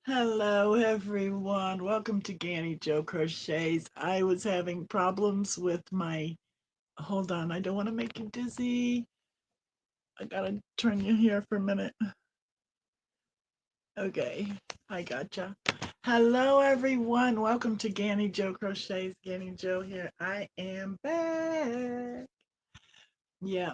Hello, everyone. Welcome to Ganni Jo Crochets. I was having problems with my. Hold on, I don't want to make you dizzy. I gotta turn you here for a minute. Okay, I gotcha. Hello, everyone. Welcome to Ganni Jo Crochets. Ganni Jo here. I am back. Yeah.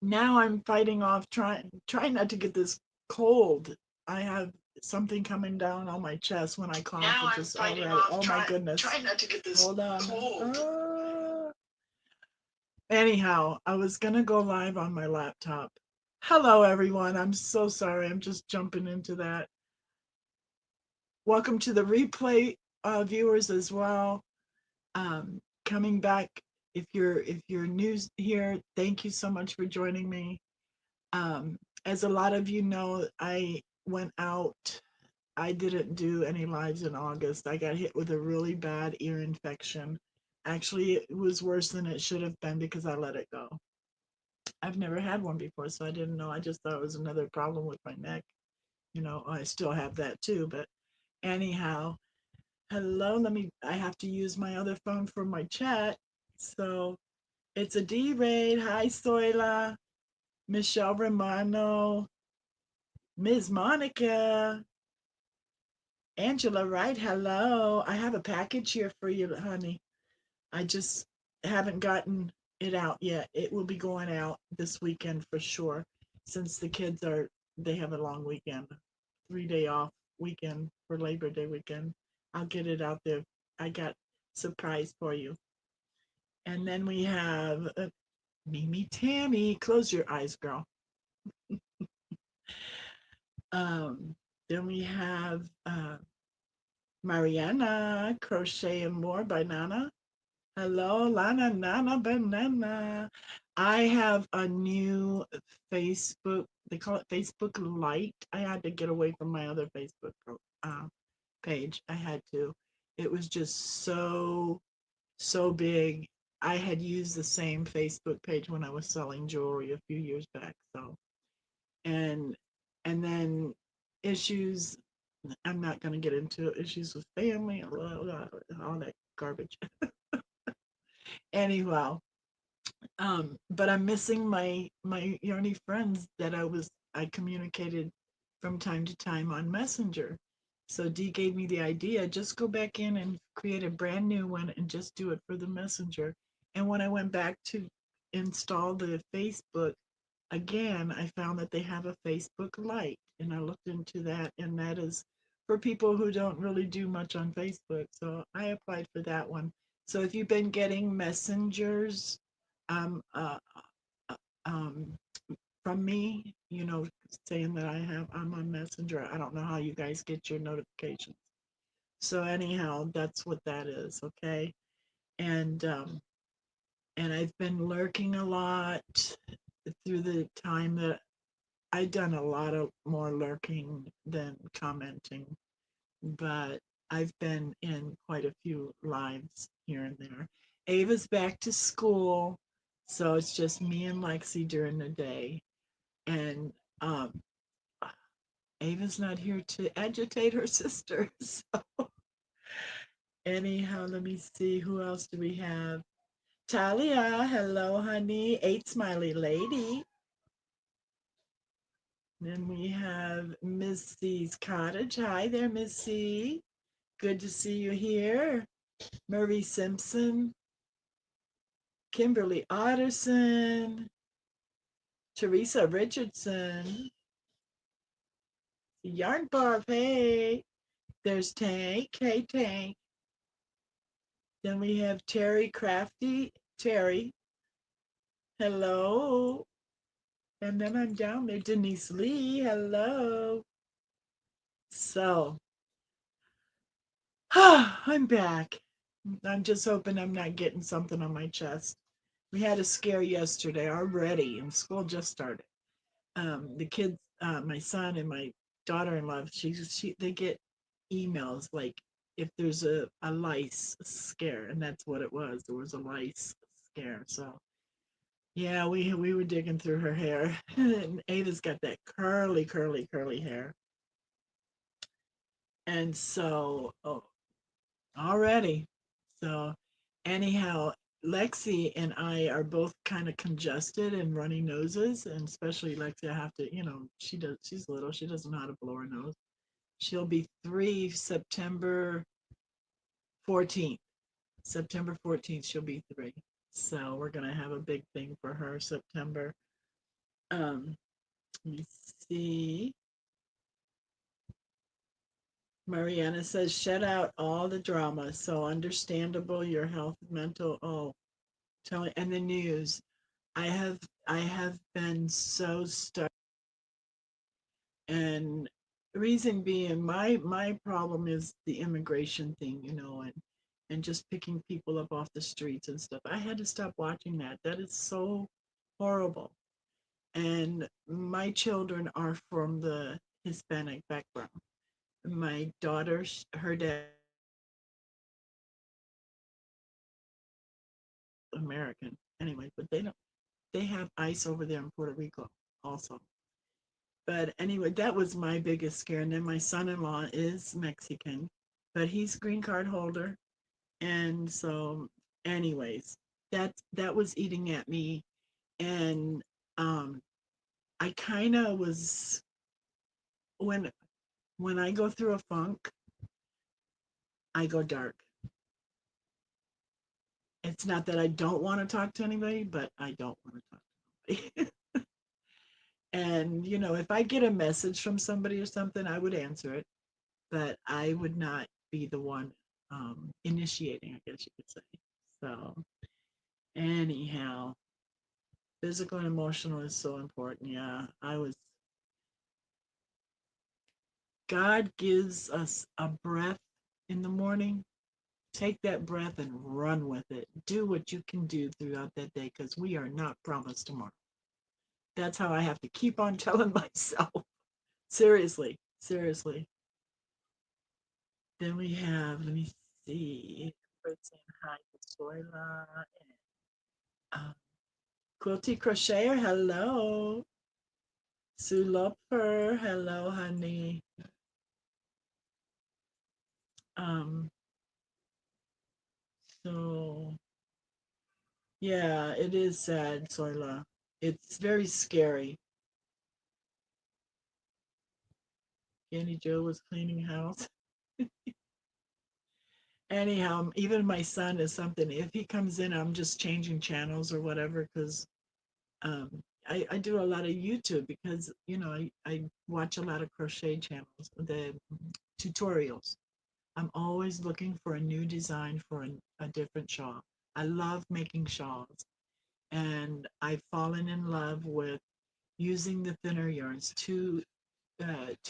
Now I'm fighting off trying not to get this cold. I have something coming down on my chest when I cough. Now It's I'm just fighting already. off Oh my goodness. trying not to get this Hold on. cold. Anyhow, I was gonna go live on my laptop. Hello, everyone. I'm so sorry. I'm just jumping into that. Welcome to the replay viewers as well. Coming back. If you're new here, thank you so much for joining me. Um, as a lot of you know, I went out. I didn't do any lives in August. I got hit with a really bad ear infection. Actually, it was worse than it should have been because I let it go. I've never had one before, so I didn't know. I just thought it was another problem with my neck. I still have that too, but anyhow, hello. I have to use my other phone for my chat. So it's a D raid. Hi, Soila, Michelle Romano, Ms. Monica, Angela Wright. Hello. I have a package here for you, honey. I just haven't gotten it out yet. It will be going out this weekend for sure, since they have a long weekend, 3 day off weekend for Labor Day weekend. I'll get it out there. I got surprise for you. And then we have Mimi Tammy. Close your eyes, girl. Um, then we have Mariana, Crochet and More by Nana. Hello, Lana Nana Banana. I have a new Facebook. They call it Facebook Lite. I had to get away from my other Facebook uh, page. I had to. It was just so big. I had used the same Facebook page when I was selling jewelry a few years back. So and and then issues. I'm not going to get into issues with family, all that garbage. Anyhow, but I'm missing my Yarny friends that I communicated from time to time on Messenger. So Dee gave me the idea, just go back in and create a brand new one and just do it for the Messenger. And when I went back to install the Facebook again, I found that they have a Facebook Lite, and I looked into that, and that is for people who don't really do much on Facebook. So I applied for that one. So if you've been getting messengers, um, uh, uh, um, from me, saying that I'm on Messenger. I don't know how you guys get your notifications. So anyhow, that's what that is, okay? And and I've been lurking a lot through the time that I've done a lot of more lurking than commenting, but I've been in quite a few lives here and there. Ava's back to school, so it's just me and Lexi during the day. And um, Ava's not here to agitate her sister. So, anyhow, let me see. Who else do we have? Talia, hello, honey. Eight smiley lady. Then we have Missy's Cottage. Hi there, Missy. Good to see you here. Murray Simpson, Kimberly Otterson, Teresa Richardson, Yarn Barb. Hey, there's Tank. Hey, Tank. Then we have Terry Crafty. Terry, hello. And then I'm down there. Denise Lee, hello. So, I'm back. I'm just hoping I'm not getting something on my chest. We had a scare yesterday already, and school just started. The kids, my son and my daughter-in-law, they get emails like if there's a lice scare, and that's what it was. There was a lice scare. So yeah, we were digging through her hair, and Ava's got that curly hair. And so, oh, already. So, anyhow, Lexi and I are both kind of congested and runny noses, and especially Lexi, I have to, she's little, she doesn't know how to blow her nose. She'll be 3 September 14th. September 14th, she'll be 3. So we're gonna have a big thing for her September. Um, let me see. Mariana says, shut out all the drama. So understandable, your health, mental. Oh, telling and the news. I have I have been so stuck, and reason being, my problem is the immigration thing, and just picking people up off the streets and stuff. I had to stop watching that. That is so horrible. And my children are from the Hispanic background. My daughter, her dad American anyway, but they have ICE over there in Puerto Rico also. But anyway, that was my biggest scare. And then my son-in-law is Mexican, but he's green card holder. And so, anyways, that was eating at me. And um, I kind of was when when I go through a funk, I go dark. It's not that I don't want to talk to anybody, but I don't want to talk to anybody. And if I get a message from somebody or something, I would answer it, but I would not be the one initiating, I guess you could say. So, anyhow, physical and emotional is so important. Yeah, God gives us a breath in the morning. Take that breath and run with it. Do what you can do throughout that day because we are not promised tomorrow. That's how I have to keep on telling myself. Seriously, seriously. Then we have, let me see, saying hi to Soila and um, Quilty Crocheter, hello. Sue Loper, hello, honey. Um, so yeah, it is sad, Soila. It's very scary. Ganni Jo was cleaning house. Anyhow, even my son is something. If he comes in, I'm just changing channels or whatever because I do a lot of YouTube because I watch a lot of crochet channels, the tutorials. I'm always looking for a new design for a different shawl. I love making shawls, and I've fallen in love with using the thinner yarns, two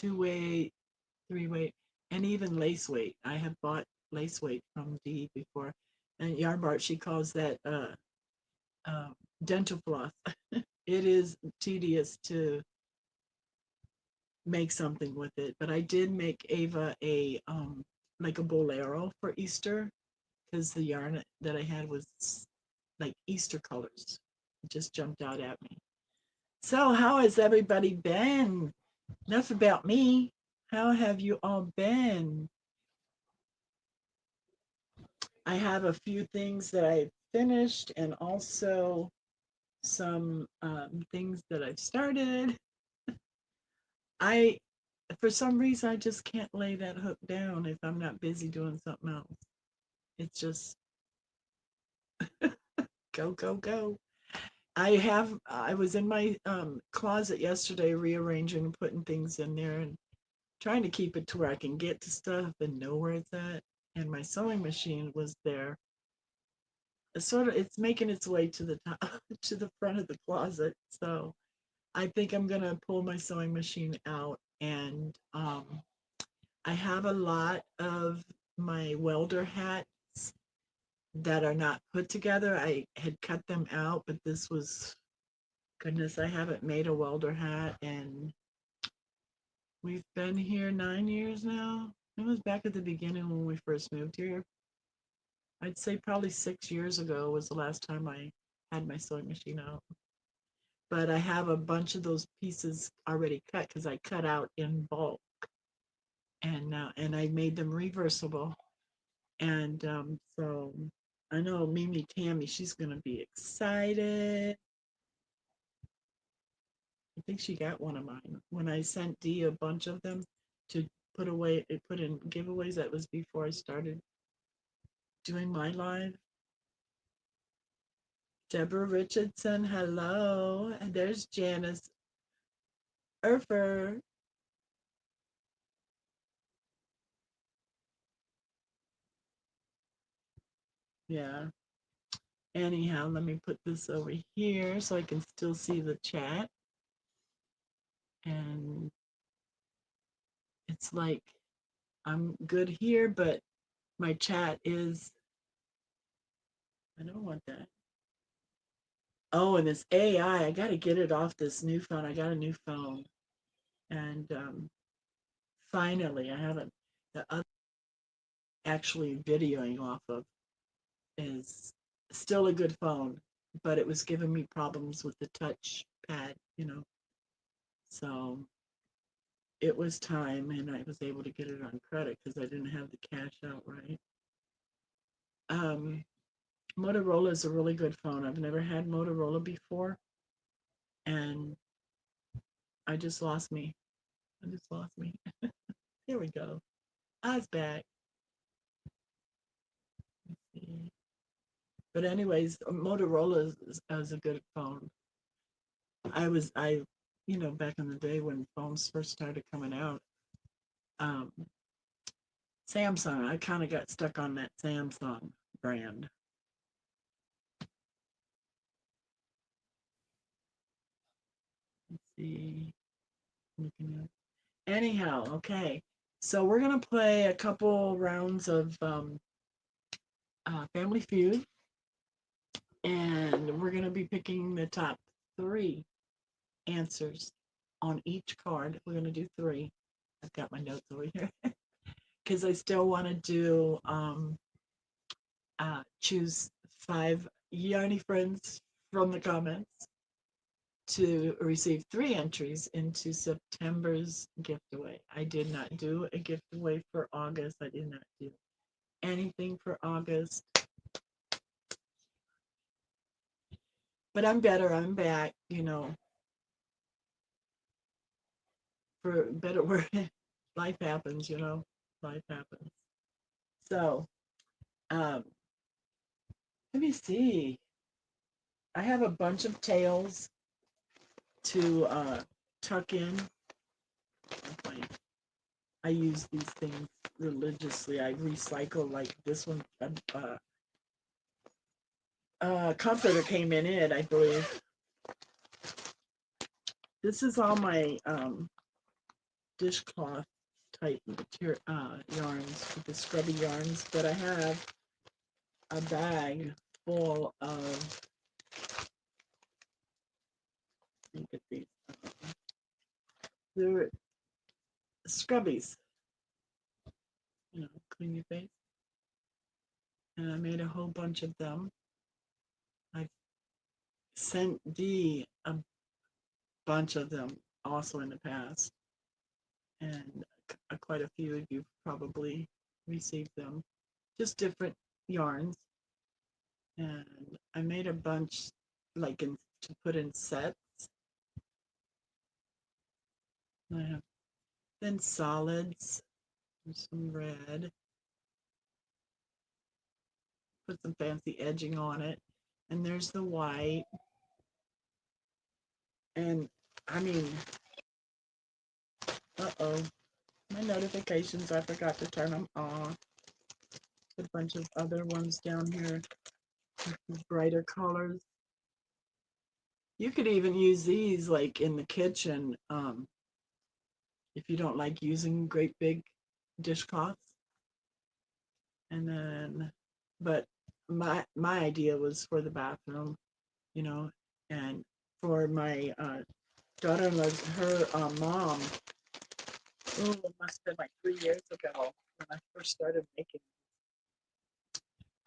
weight, three weight, and even lace weight. I have bought lace weight from Dee before, and Yarn Bart, she calls that uh, dental floss. It is tedious to make something with it, but I did make Ava a like a bolero for Easter because the yarn that I had was like Easter colors. It just jumped out at me. So, how has everybody been? Enough about me. How have you all been? I have a few things that I finished and also some things that I've started. I, for some reason, I just can't lay that hook down if I'm not busy doing something else. It's just go, go, go. I was in my closet yesterday rearranging and putting things in there and trying to keep it to where I can get to stuff and know where it's at. And my sewing machine was there. It's making its way to the top, to the front of the closet. So I think I'm gonna pull my sewing machine out, and I have a lot of my welder hats that are not put together. I had cut them out, but this was goodness, I haven't made a welder hat, and we've been here 9 years now. It was back at the beginning when we first moved here. I'd say probably 6 years ago was the last time I had my sewing machine out. But I have a bunch of those pieces already cut because I cut out in bulk. and I made them reversible. And so I know Mimi Tammy, she's gonna be excited. I think she got one of mine when I sent Dee a bunch of them to put in giveaways. That was before I started doing my live. Deborah Richardson, hello. And there's Janice Erfer. Yeah. Anyhow, let me put this over here so I can still see the chat. And it's like I'm good here, but my chat is, I don't want that. Oh, and this AI, I got to get it off this new phone. I got a new phone. And finally, I haven't, the other actually videoing off of is still a good phone, but it was giving me problems with the touch pad. So it was time, and I was able to get it on credit because I didn't have the cash outright. Um, Motorola is a really good phone. I've never had Motorola before, and I just lost me. I just lost me. Here we go. I was back. But anyways, Motorola is a good phone. Back in the day when phones first started coming out, um, Samsung, I kind of got stuck on that Samsung brand. Let's see. Looking at Anyhow, okay. So we're gonna play a couple rounds of Family Feud, and we're gonna be picking the top three answers on each card. We're gonna do three. I've got my notes over here because I still want to do choose 5 Yarny friends from the comments to receive 3 entries into September's giveaway. I did not do a giveaway for August. I did not do anything for August. But I'm better. I'm back, for better word. Life happens. Life happens. So, um, let me see. I have a bunch of tails to tuck in. I use these things religiously. I recycle like this one. Comforter came in it, I believe. This is all my dishcloth type yarns, the scrubby yarns, but I have a bag full of, look at these, they're scrubbies, clean your face. And I made a whole bunch of them. I sent Dee a bunch of them also in the past, and quite a few of you probably received them. Just different yarns, and I made a bunch to put in sets. I have then solids, some red, put some fancy edging on it, and there's the white. And I mean, my notifications, I forgot to turn them off. A bunch of other ones down here with brighter colors. You could even use these like in the kitchen, if you don't like using great big dishcloths. And then, but my idea was for the bathroom, and for my daughter-in-law's, her mom. Oh, it must have been like 3 years ago when I first started making.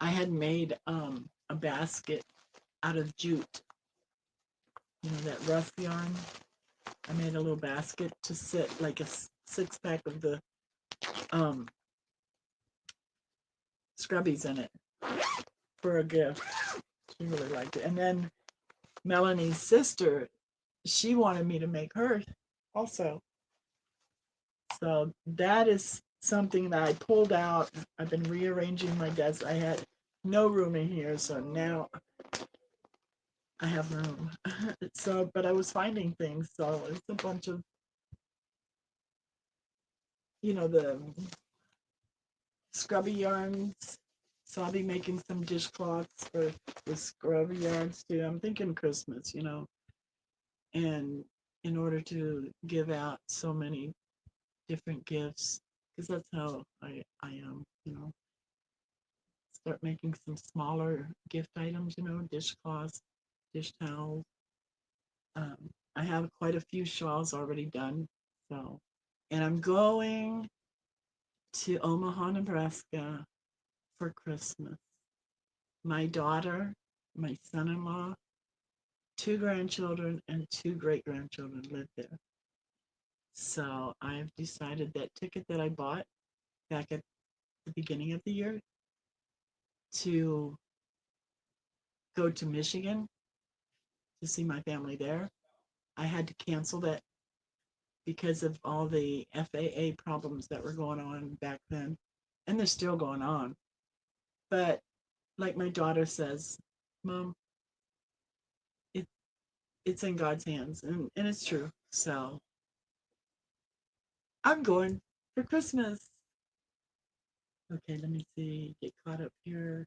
I had made a basket out of jute, that rough yarn. I made a little basket to sit like a 6-pack of the um, scrubbies in it for a gift. She really liked it. And then Melanie's sister, she wanted me to make hers also. So that is something that I pulled out. I've been rearranging my desk. I had no room in here, so now I have room. So, but I was finding things. So it's a bunch of, the scrubby yarns. So I'll be making some dishcloths for the scrubby yarns too. I'm thinking Christmas, and in order to give out so many different gifts, because that's how I am, start making some smaller gift items, dishcloths, dish towels. Um, I have quite a few shawls already done. So, and I'm going to Omaha, Nebraska for Christmas. My daughter, my son in law, two grandchildren, and two great grandchildren live there. So I've decided that ticket that I bought back at the beginning of the year to go to Michigan to see my family there. I had to cancel that because of all the FAA problems that were going on back then, and they're still going on. But like my daughter says, Mom, it, it's in God's hands, and it's true. So I'm going for Christmas. Okay, let me see, get caught up here.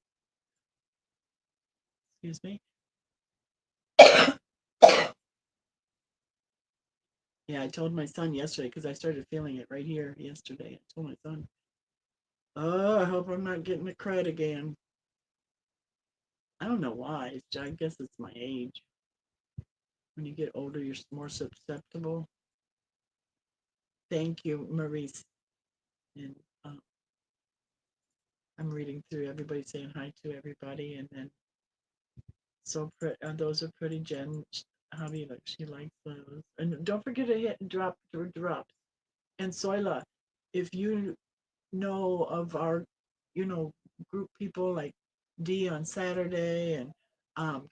Excuse me. Yeah, I told my son yesterday because I started feeling it right here yesterday. I told my son, "Oh, I hope I'm not getting a crud again." I don't know why. I guess it's my age. When you get older, you're more susceptible. Thank you, Maurice. And I'm reading through everybody saying hi to everybody, and then those are pretty. Jen, hobby like she likes those, and don't forget to hit and drops. And Soila, if you know of our, group people like Dee on Saturday and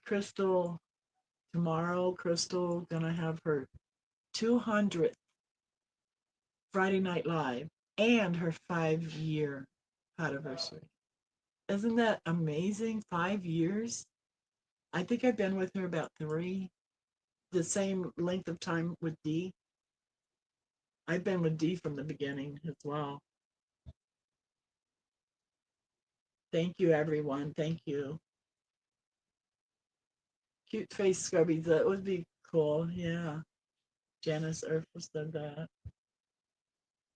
Crystal tomorrow. Crystal gonna have her 200th Friday Night Live and her 5-year anniversary. Isn't that amazing? 5 years. I think I've been with her about 3, the same length of time with Dee. I've been with Dee from the beginning as well. Thank you, everyone. Thank you. Cute face scrubbies. That would be cool. Yeah. Janice Urfa said that.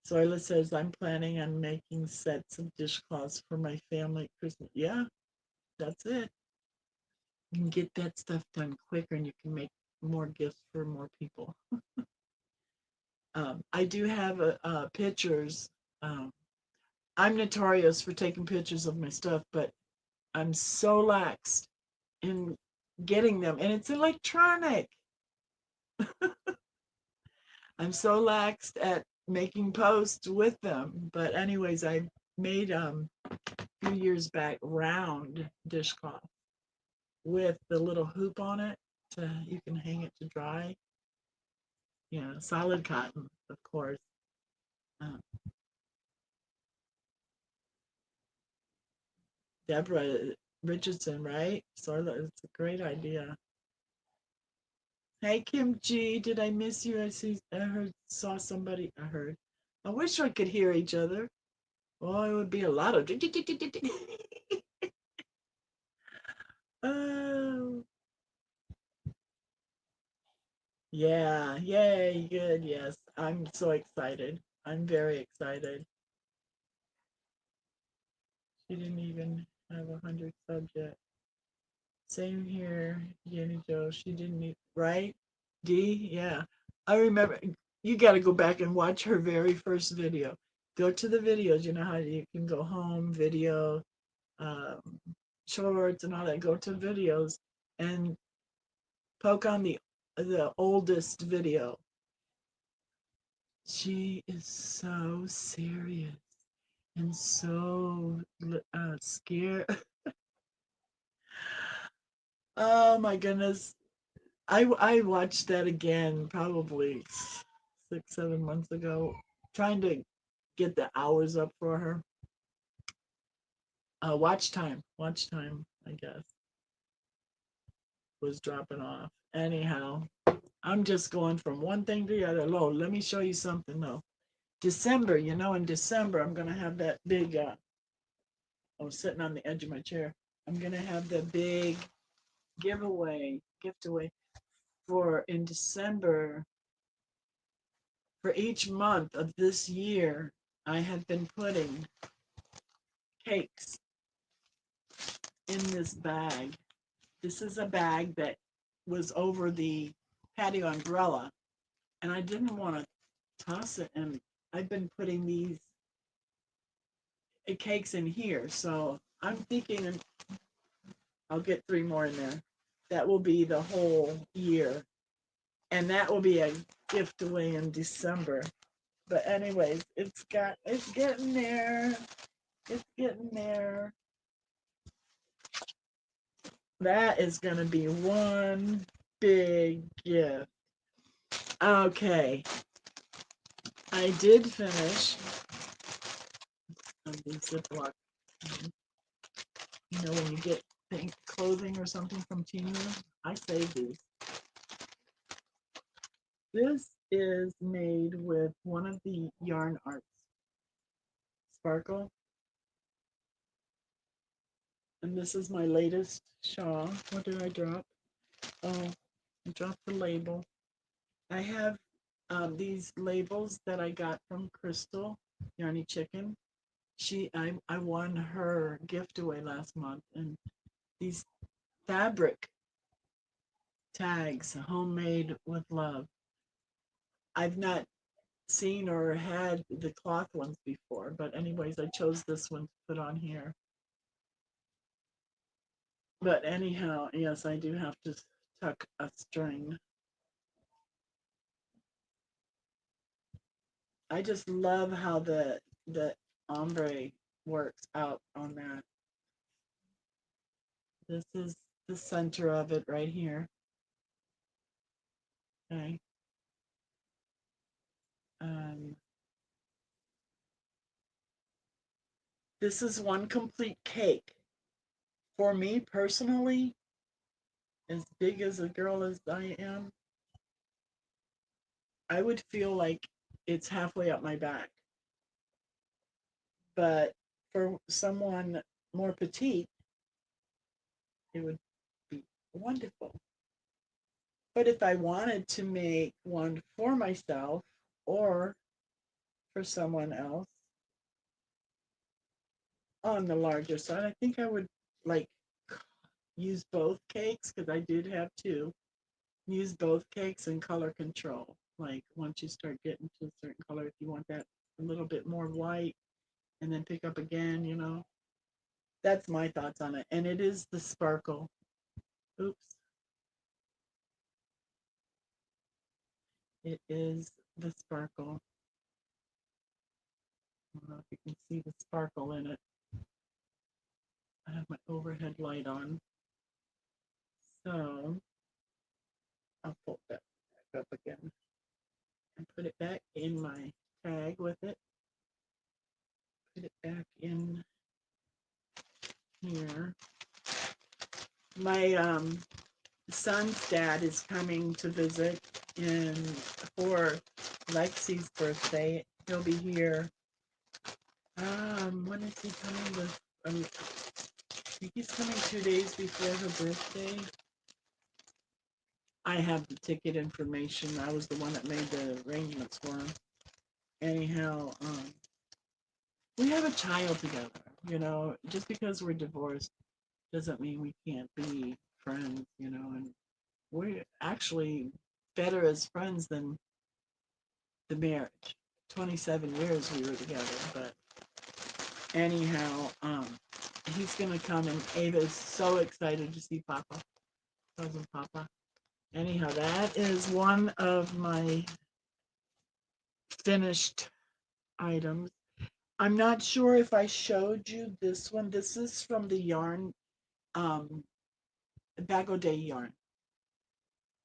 Soila says, I'm planning on making sets of dishcloths for my family at Christmas. Yeah, that's it. You can get that stuff done quicker and you can make more gifts for more people. I do have pictures. Um, I'm notorious for taking pictures of my stuff, but I'm so lax in getting them, and it's electronic. I'm so laxed at making posts with them. But anyways, I made a few years back round dishcloth with the little hoop on it to you can hang it to dry. Solid cotton, of course. Uh, Deborah Richardson, right? So it's a great idea. Hey Kim G, did I miss you? Saw somebody. I heard. I wish I could hear each other. Oh, it would be a lot of. Oh, yeah, yay, good, yes. I'm so excited. I'm very excited. She didn't even have 100 subs yet. Same here, Ganni Jo. She didn't need, right? D, yeah. I remember, you got to go back and watch her very first video. Go to the videos. You know how you can go home, video, um, shorts, and all that. Go to videos and poke on the oldest video. She is so serious and so scared. Oh my goodness. I watched that again probably 6, 7 months ago, trying to get the hours up for her. Watch time, I guess, was dropping off. Anyhow, I'm just going from one thing to the other. Let me show you something though. December, in December, I'm going to have that big, I'm sitting on the edge of my chair. I'm going to have the big gift away for in December. For each month of this year, I have been putting cakes in this bag. This is a bag that was over the patio umbrella, and I didn't want to toss it. And I've been putting these cakes in here, so I'm thinking I'll get 3 more in there. That will be the whole year, and that will be a gift away in December. But anyways, it's getting there. It's getting there. That is gonna be one big gift. Okay, I did finish the Ziploc. When you get clothing or something from Tina, I save these. This is made with one of the yarn arts, Sparkle. And this is my latest shawl. What did I drop? Oh, I dropped the label. I have these labels that I got from Crystal, Yarny Chicken. I won her gift away last month, and these fabric tags, homemade with love. I've not seen or had the cloth ones before, but anyways, I chose this one to put on here. But anyhow, yes, I do have to tuck a string. I just love how the ombre works out on that. This is the center of it right here. Okay. Um, this is one complete cake. For me personally, as big as a girl as I am, I would feel like it's halfway up my back. But for someone more petite, it would be wonderful. But if I wanted to make one for myself or for someone else on the larger side, I think I would like use both cakes because I did have two. Use both cakes and color control. Like once you start getting to a certain color, if you want that a little bit more white, and then pick up again. That's my thoughts on it. And it is the sparkle. Oops. It is the sparkle. I don't know if you can see the sparkle in it. I have my overhead light on. So I'll pull that back up again and put it back in my tag with it. Put it back in here. My son's dad is coming to visit for Lexi's birthday. He'll be here. When is he coming? I think he's coming 2 days before her birthday. I have the ticket information. I was the one that made the arrangements for him. Anyhow, we have a child together. Just because we're divorced doesn't mean we can't be friends, and we're actually better as friends than the marriage. 27 years we were together, but anyhow, he's gonna come, and Ava is so excited to see Papa, cousin Papa. Anyhow, that is one of my finished items. I'm not sure if I showed you this one. This is from the yarn, um, Bago Day yarn.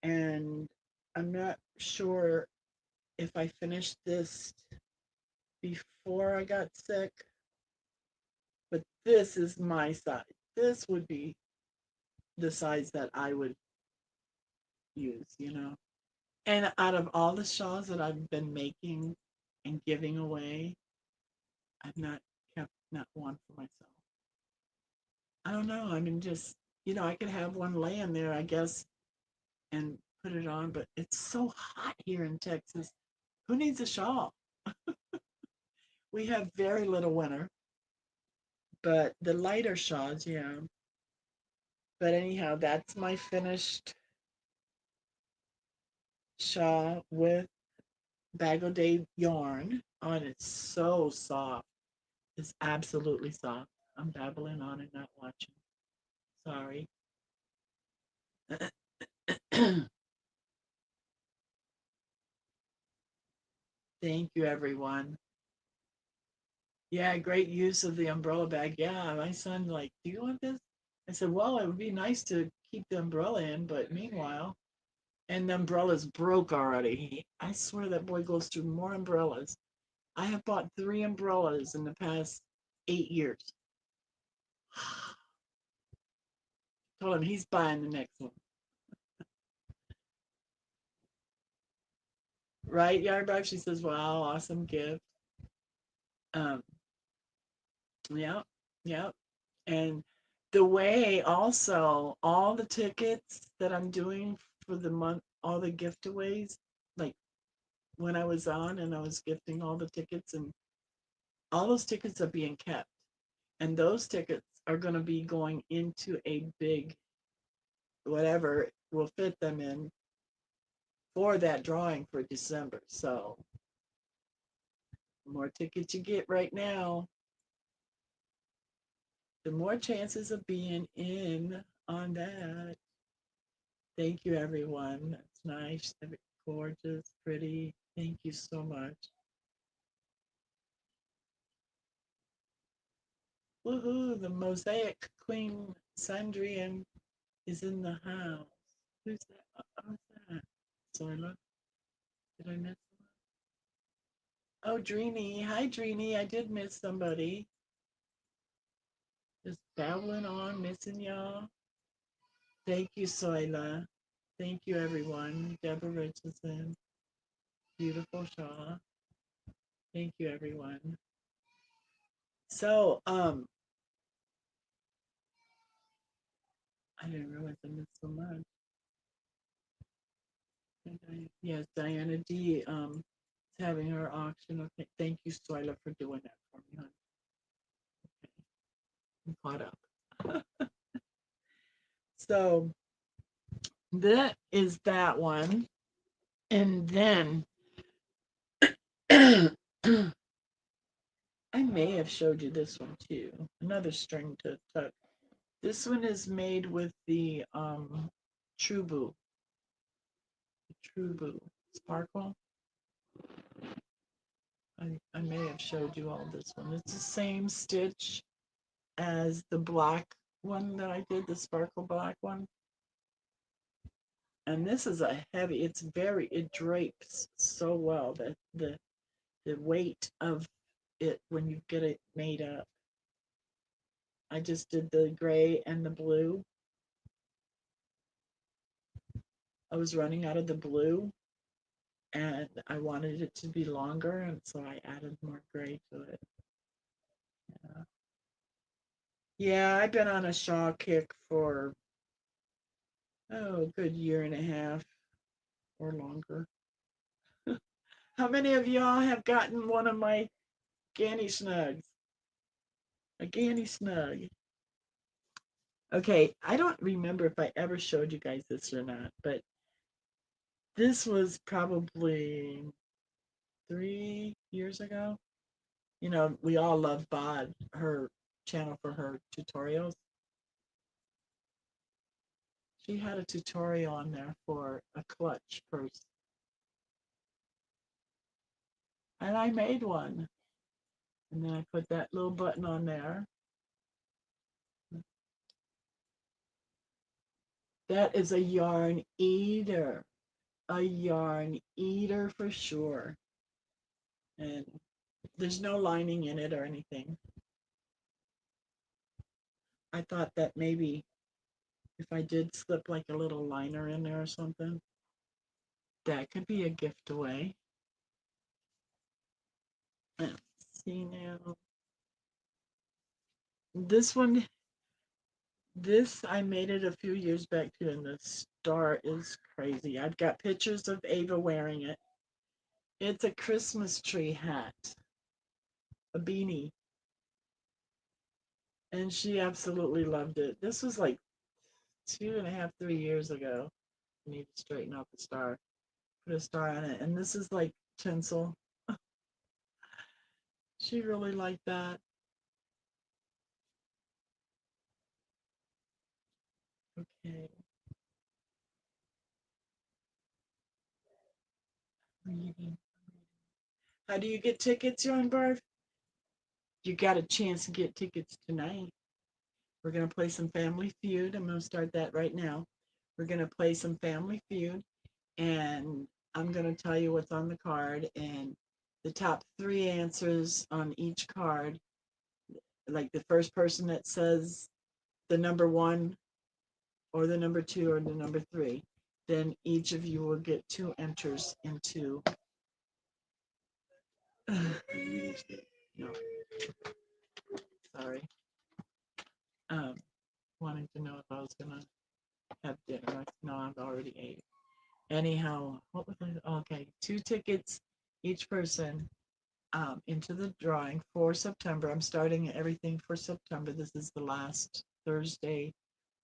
And I'm not sure if I finished this before I got sick, but this is my size. This would be the size that I would use. And out of all the shawls that I've been making and giving away, I've not kept not one for myself. I don't know. I mean, just, I could have one laying there, I guess, and put it on, but it's so hot here in Texas. Who needs a shawl? We have very little winter, but the lighter shawls, yeah. But anyhow, that's my finished shawl with Bag O' Day yarn on it. So soft. It's absolutely soft. I'm babbling on and not watching. Sorry. Thank you, everyone. Yeah, great use of the umbrella bag. Yeah, my son like, do you want this? I said, well, it would be nice to keep the umbrella in, but meanwhile, and the umbrellas broke already. I swear that boy goes through more umbrellas. I have bought 3 umbrellas in the past 8 years. Told him he's buying the next one. Right, Yardbug? She says, wow, awesome gift. Um, yeah, yeah. And the way also, all the tickets that I'm doing for the month, all the giveaways, like when I was on and I was gifting all the tickets, and all those tickets are being kept. And those tickets are going to be going into a big, whatever will fit them in for that drawing for December. So, the more tickets you get right now, the more chances of being in on that. Thank you, everyone. That's nice, gorgeous, pretty. Thank you so much. Woohoo! The Mosaic Queen Sandrian is in the house. Who's that? Who's that? Sorla? Did I miss someone? Oh, Dreeny. Hi, Dreeny. I did miss somebody. Just babbling on, missing y'all. Thank you, Soila. Thank you, everyone. Deborah Richardson. Beautiful Shaw. Thank you, everyone. So, I didn't realize I missed so much. Yes, Diana D. Is having her auction. Okay, thank you, Soila, for doing that for me, honey. I'm caught up. So that is that one, and then I may have showed you this one too. Another string to tuck. This one is made with the True Boo. True Boo Sparkle. I may have showed you all this one. It's the same stitch as the black one that I did, the sparkle black one. And this is a heavy, it drapes so well that the weight of it when you get it made up. I just did the gray and the blue. I was running out of the blue and I wanted it to be longer, and so I added more gray to it. Yeah, yeah, I've been on a shawl kick for a good year and a half or longer. How many of y'all have gotten one of my Ganni Snugs? A Ganni Snug. Okay, I don't remember if I ever showed you guys this or not, but this was probably 3 years ago. We all love Bod, her channel for her tutorials. She had a tutorial on there for a clutch purse. And I made one. And then I put that little button on there. That is a yarn eater. A yarn eater for sure. And there's no lining in it or anything. I thought that maybe if I did slip like a little liner in there or something, that could be a gift away. Let's see now. This one, this I made it a few years back too, and the star is crazy. I've got pictures of Ava wearing it. It's a Christmas tree hat, a beanie, and she absolutely loved it. This was like 2.5, 3 years ago. I need to straighten out the star, put a star on it, and this is like tinsel. She really liked that. Okay. Reading. How do you get tickets, Young Barb? You got a chance to get tickets tonight. We're going to play some Family Feud. I'm going to start that right now. We're going to play some Family Feud, and I'm going to tell you what's on the card. And the top three answers on each card, like the first person that says the number one or the number two or the number three, then each of you will get two enters into. No, sorry. Um, Wanting to know if I was gonna have dinner. No, I've already ate. Anyhow, what was I? Okay, two tickets each person into the drawing for September. I'm starting everything for September. This is the last Thursday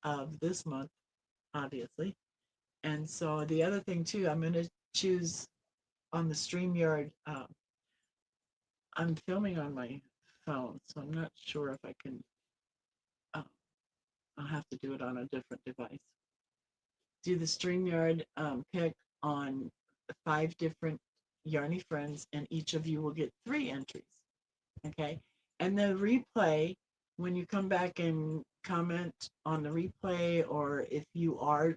of this month, obviously. And so the other thing too, I'm going to choose on the StreamYard. I'm filming on my phone, so I'm not sure if I can. Uh, I'll have to do it on a different device. Do the StreamYard pick on 5 different Yarny friends, and each of you will get 3 entries. Okay. And the replay, when you come back and comment on the replay, or if you are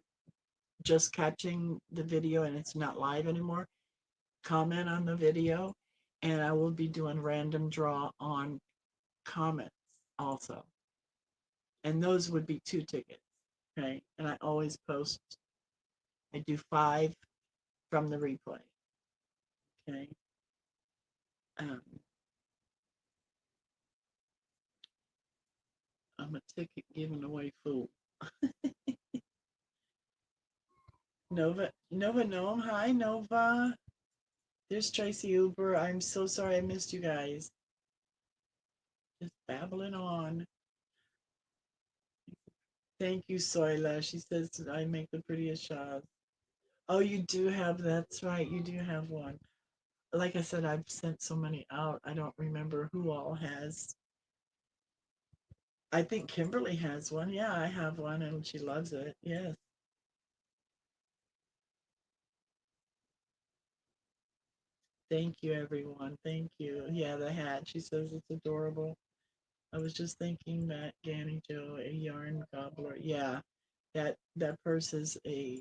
just catching the video and it's not live anymore, comment on the video, and I will be doing random draw on comments also. And those would be 2 tickets. Okay. And I always post, I do 5 from the replay. Okay. Um, I'm a ticket giving away fool. Nova Noam. Hi, Nova. There's Tracy Uber. I'm so sorry I missed you guys. Just babbling on. Thank you, Soila. She says I make the prettiest shawls. Oh, you do have, that's right. You do have one. Like I said, I've sent so many out. I don't remember who all has. I think Kimberly has one. Yeah, I have one and she loves it. Yes. Thank you, everyone. Thank you. Yeah, the hat. She says it's adorable. I was just thinking that Ganni Jo, a yarn gobbler. Yeah, that purse is a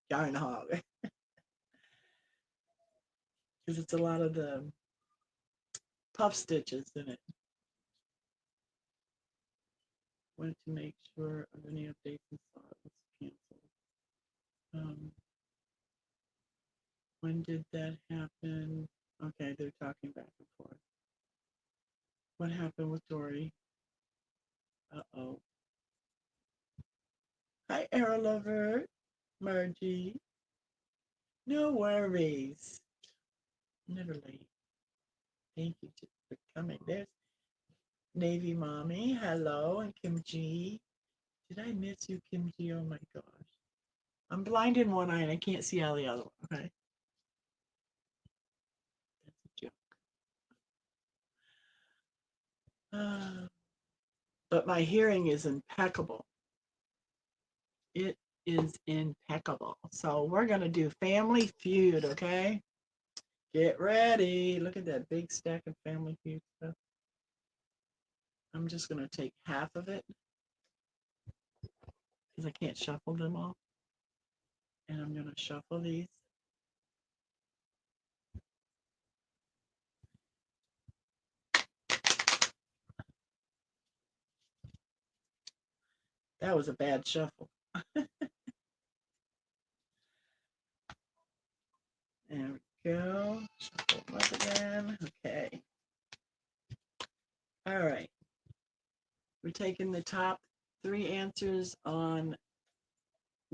yarn hog because it's a lot of the puff stitches in it. Wanted to make sure of any updates and saw it was canceled. Um, when did that happen? Okay, they're talking back and forth. What happened with Dory? Uh-oh. Hi, Arrow Lover. Margie. No worries. Never late. Thank you for coming. There's Navy Mommy. Hello. And Kim G. Did I miss you, Kim G? Oh my gosh. I'm blind in one eye and I can't see out the other one. Okay. That's a joke. But my hearing is impeccable. It is impeccable. So we're going to do Family Feud, okay? Get ready. Look at that big stack of Family Feud stuff. I'm just going to take half of it because I can't shuffle them all. And I'm going to shuffle these. That was a bad shuffle. There we go. Shuffle them up again. Okay. All right. We're taking the top 3 answers on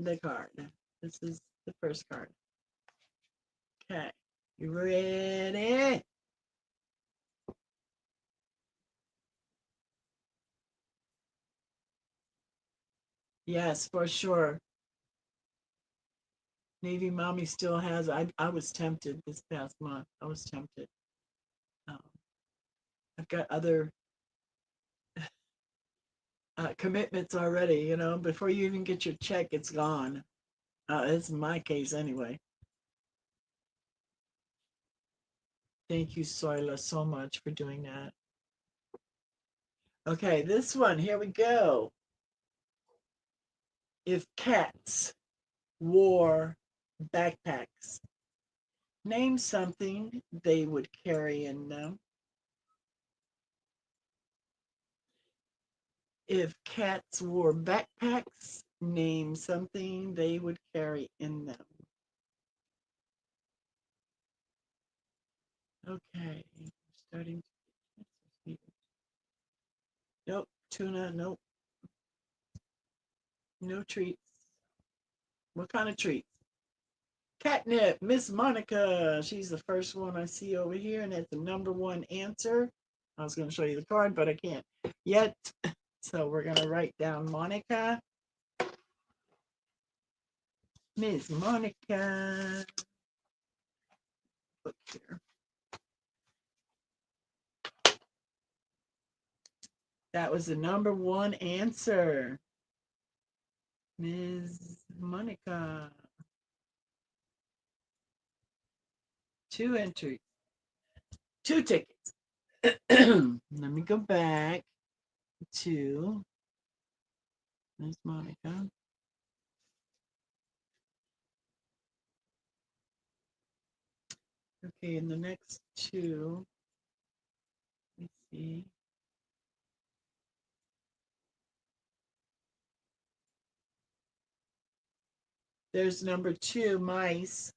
the card. This is the first card. Okay. You ready? Yes, for sure. Navy Mommy still has. I was tempted this past month. I was tempted. Um, I've got other commitments already. You know, before you even get your check, it's gone. It's my case anyway. Thank you, Soila, so much for doing that. Okay, this one. Here we go. If cats wore backpacks, name something they would carry in them. If cats wore backpacks, name something they would carry in them. Okay, starting. Nope, tuna, nope, no treats. What kind of treats? Catnip, Miss Monica. She's the first one I see over here, and that's the number 1 answer. I was going to show you the card, but I can't yet. So we're going to write down Monica. Miss Monica. Look here. That was the number 1 answer. Ms. Monica. 2 entries. 2 tickets. Let me go back to Ms. Monica. Okay, and the next 2, let's see. There's number 2, mouse,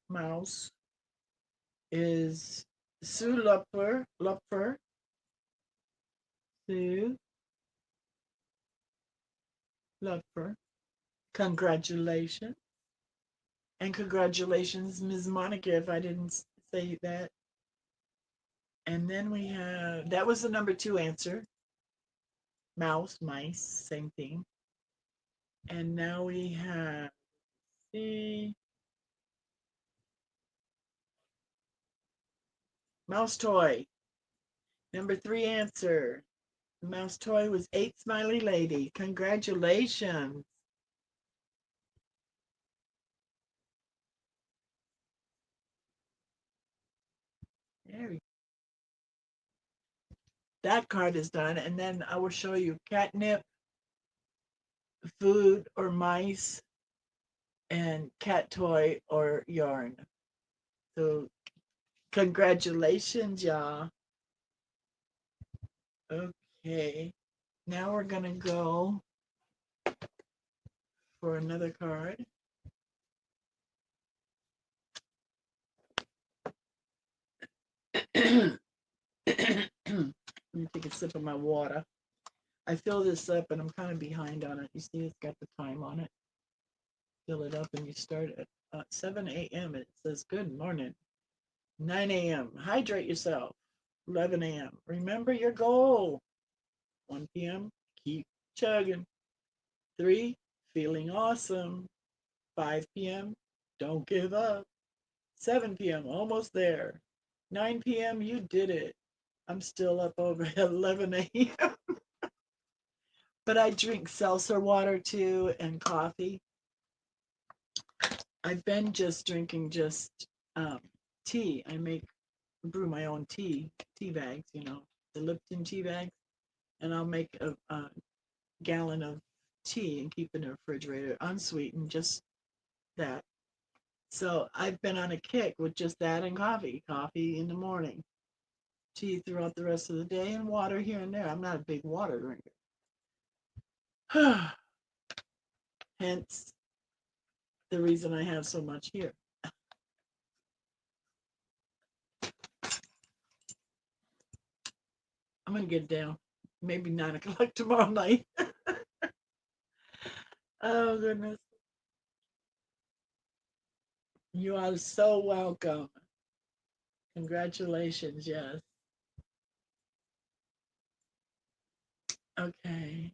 is Sue Lupfer, Sue Lupfer. Congratulations. And congratulations, Ms. Monica, if I didn't say that. And then we have, that was the number 2 answer. Mice, same thing. And now we have, see, mouse toy. Number 3 answer. The mouse toy was 8 Smiley Lady. Congratulations. There we go. That card is done. And then I will show you catnip, food or mice, and cat toy or yarn. So congratulations, y'all. Okay. Now we're going to go for another card. Let me take a sip of my water. I fill this up and I'm kind of behind on it. You see, it's got the time on it. Fill it up and you start at 7 a.m. It says, good morning. 9 a.m. Hydrate yourself. 11 a.m. Remember your goal. 1 p.m. Keep chugging. 3, feeling awesome. 5 p.m. Don't give up. 7 p.m. Almost there. 9 p.m. You did it. I'm still up over 11 a.m. But I drink seltzer water too and coffee. I've been just drinking just tea. I make brew my own tea bags, the Lipton tea bags, and I'll make a gallon of tea and keep it in the refrigerator, unsweetened, just that. So I've been on a kick with just that and coffee in the morning, tea throughout the rest of the day, and water here and there. I'm not a big water drinker. Hence the reason I have so much here. I'm going to get down. Maybe 9 o'clock tomorrow night. Oh, goodness. You are so welcome. Congratulations. Yes. Okay.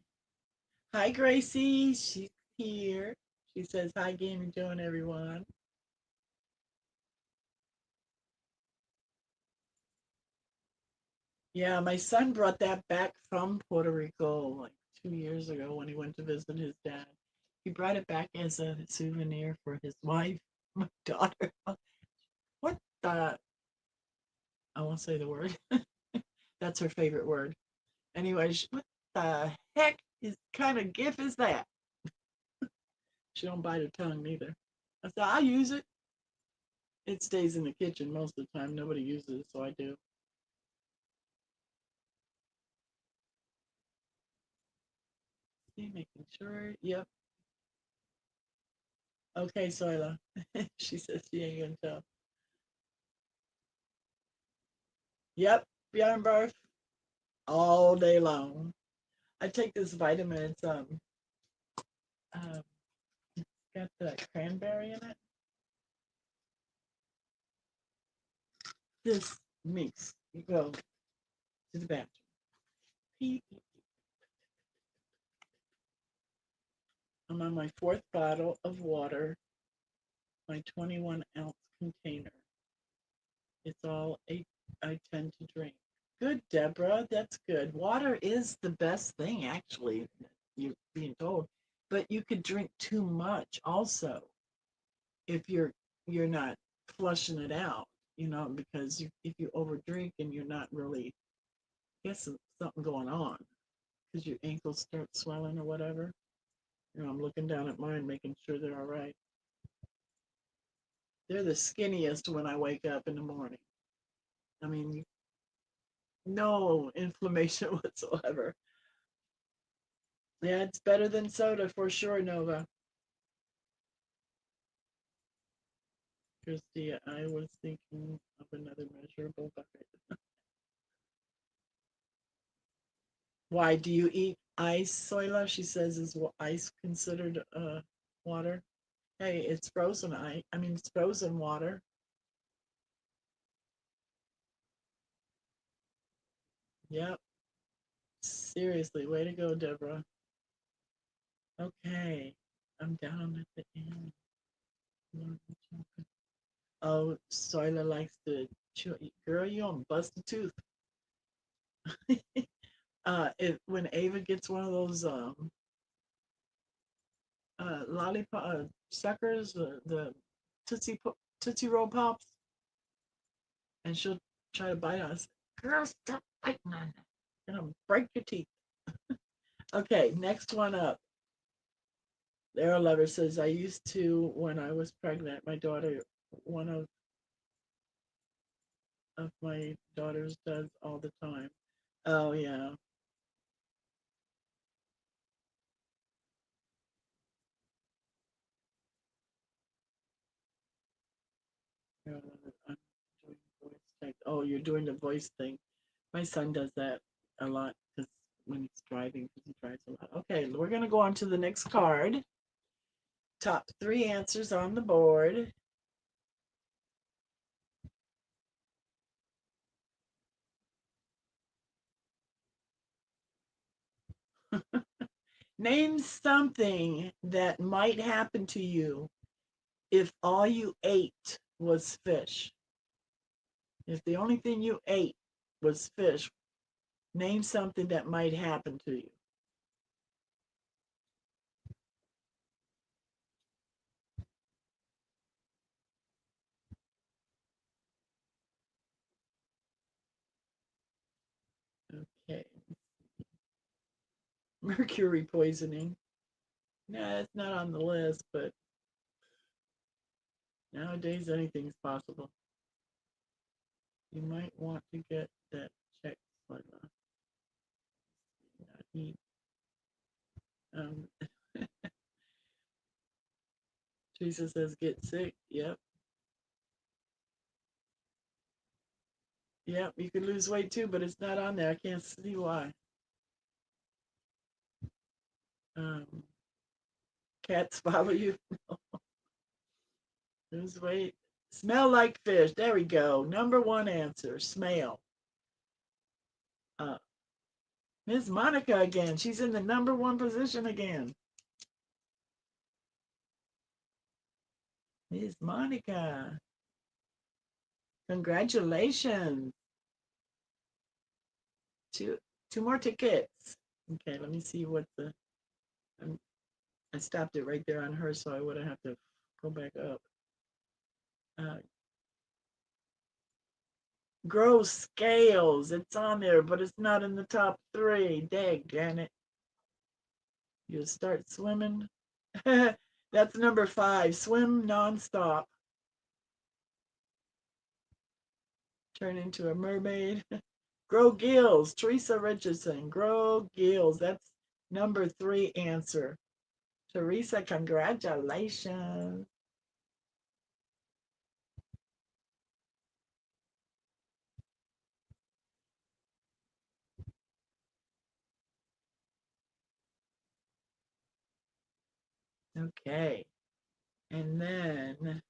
Hi, Gracie. She's here. She says, hi, Ganni Jo and everyone. Yeah, my son brought that back from Puerto Rico like 2 years ago when he went to visit his dad. He brought it back as a souvenir for his wife, my daughter. What the? I won't say the word. That's her favorite word. Anyway, what the heck is kind of gift is that? She don't bite her tongue neither. I said, I use it. It stays in the kitchen most of the time. Nobody uses it, so I do. See, making sure. Yep. Okay, Soila. She says she ain't gonna tell. Yep, beyond birth all day long. I take this vitamin. It's um got the cranberry in it. This mix. You go to the bathroom. Pee. I'm on my fourth bottle of water, my 21-ounce container. It's all I tend to drink. Good, Deborah. That's good. Water is the best thing, actually, you're being told. But you could drink too much also if you're not flushing it out, because if you overdrink and you're not really, I guess something going on because your ankles start swelling or whatever. I'm looking down at mine, making sure they're all right. They're the skinniest when I wake up in the morning. I mean, no inflammation whatsoever. Yeah, it's better than soda for sure, Nova. Christy, I was thinking of another measurable bucket. Why do you eat ice, Soila? She says, is ice considered water? Hey, it's frozen ice. I mean, it's frozen water. Yep. Seriously, way to go, Deborah. Okay, I'm down at the end. Oh, Soila likes to chew. Girl, you on bust a tooth. When Ava gets one of those lollipop suckers, the Tootsie Tootsie Roll Pops, and she'll try to bite us. Girl, stop biting on that. Gonna break your teeth. Okay, next one up. Arrow Lover says, I used to, when I was pregnant, my daughter, one of my daughters does all the time. Oh, yeah. Arrow Lover, I'm doing voice text. Oh, you're doing the voice thing. My son does that a lot because when he's driving, because he drives a lot. Okay, we're going to go on to the next card. Top three answers on the board. Name something that might happen to you if all you ate was fish. If the only thing you ate was fish, name something that might happen to you. mercury poisoning. Nah, it's not on the list, but nowadays anything's possible. You might want to get that checked, Slayla. Not eat. Um, Teresa says get sick. Yep. Yep. You could lose weight too, but it's not on there. I can't see why. Um, Cats follow you. Lose weight. Smell like fish. There we go. Number one answer. Smell. Uh, Miss Monica again. She's in the number one position again. Miss Monica. Congratulations. Two two more tickets. Okay, let me see what the I'm, I stopped it right there on her, so I wouldn't have to go back up. Uh, grow scales. It's on there, but it's not in the top three. Dang it. You start swimming. That's number five. Swim nonstop. Turn into a mermaid. Grow gills. Teresa Richardson. Grow gills. That's number three answer. Teresa, congratulations. Okay. And then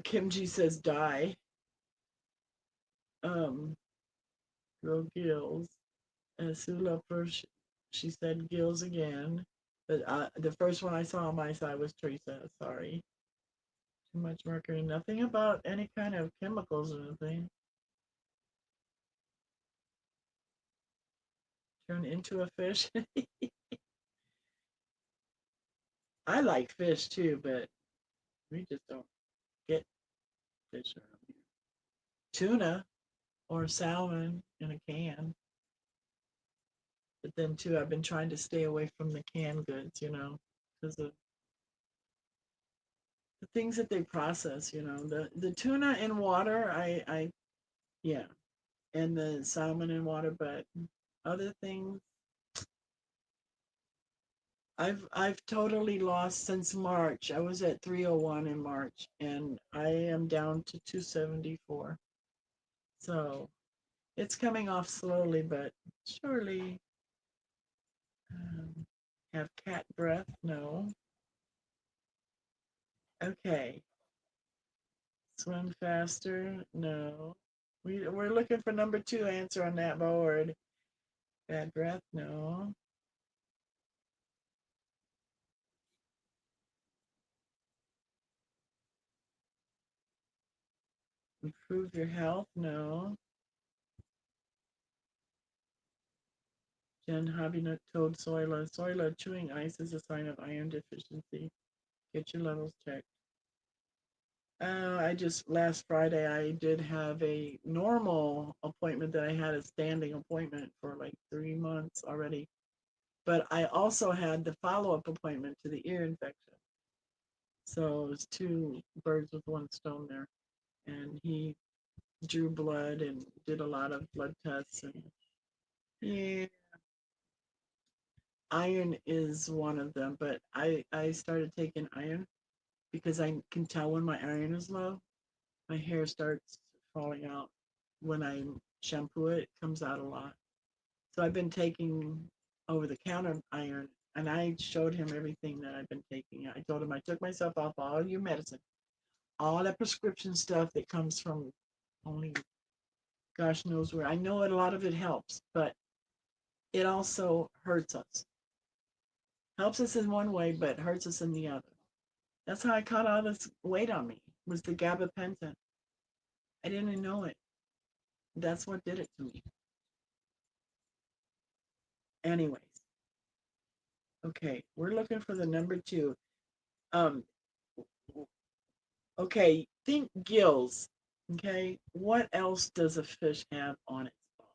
Kimchi says die. Um, grow gills. Sula first, she said gills again. But the first one I saw on my side was Teresa. Sorry. Too much mercury. Nothing about any kind of chemicals or anything. Turn into a fish. I like fish too, but we just don't get fish around here. Tuna or salmon in a can. But then too, I've been trying to stay away from the canned goods, because of the things that they process. The tuna in water, I yeah, and the salmon in water, but other things, I've totally lost since March. I was at 301 in March, and I am down to 274. So it's coming off slowly, but surely. Um, have cat breath? No. Okay. Swim faster? No. We're looking for number two answer on that board. Bad breath? No. Improve your health? No. Jen Hobby Nut told Soila. Soila, chewing ice is a sign of iron deficiency. Get your levels checked. I just last Friday I did have a normal appointment that I had a standing appointment for like 3 months already. But I also had the follow-up appointment to the ear infection. So it was two birds with one stone there. And he drew blood and did a lot of blood tests. And yeah, iron is one of them. But I started taking iron because I can tell when my iron is low. My hair starts falling out. When I shampoo it, it comes out a lot. So I've been taking over the counter iron, and I showed him everything that I've been taking. I told him I took myself off all your medicine, all that prescription stuff that comes from only gosh knows where. I know a lot of it helps, but it also hurts us. Helps us in one way, but hurts us in the other. That's how I caught all this weight on me, was the gabapentin. I didn't know it. That's what did it to me. Anyways, okay, we're looking for the number two. Um, okay, think gills. Okay, what else does a fish have on its body?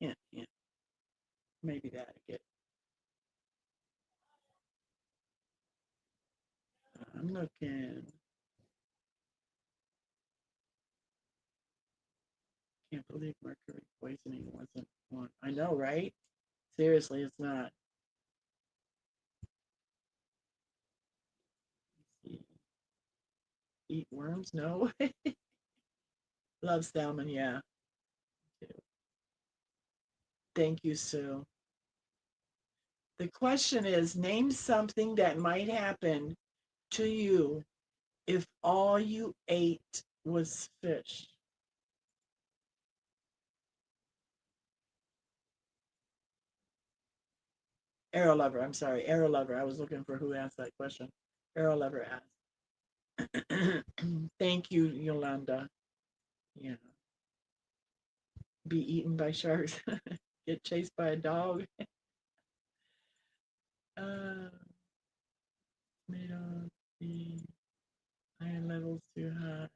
Hint, hint. Maybe that I get. I'm looking. Can't believe mercury poisoning wasn't one. I know, right? Seriously, it's not. Eat worms? No. Love salmon, yeah. Thank you, Sue. The question is, name something that might happen to you if all you ate was fish. Arrow Lover, I'm sorry, Arrow Lover. I was looking for who asked that question. Arrow Lover asked. Thank you, Yolanda. Yeah. Be eaten by sharks. Get chased by a dog. Uh, tomato, the iron levels too high.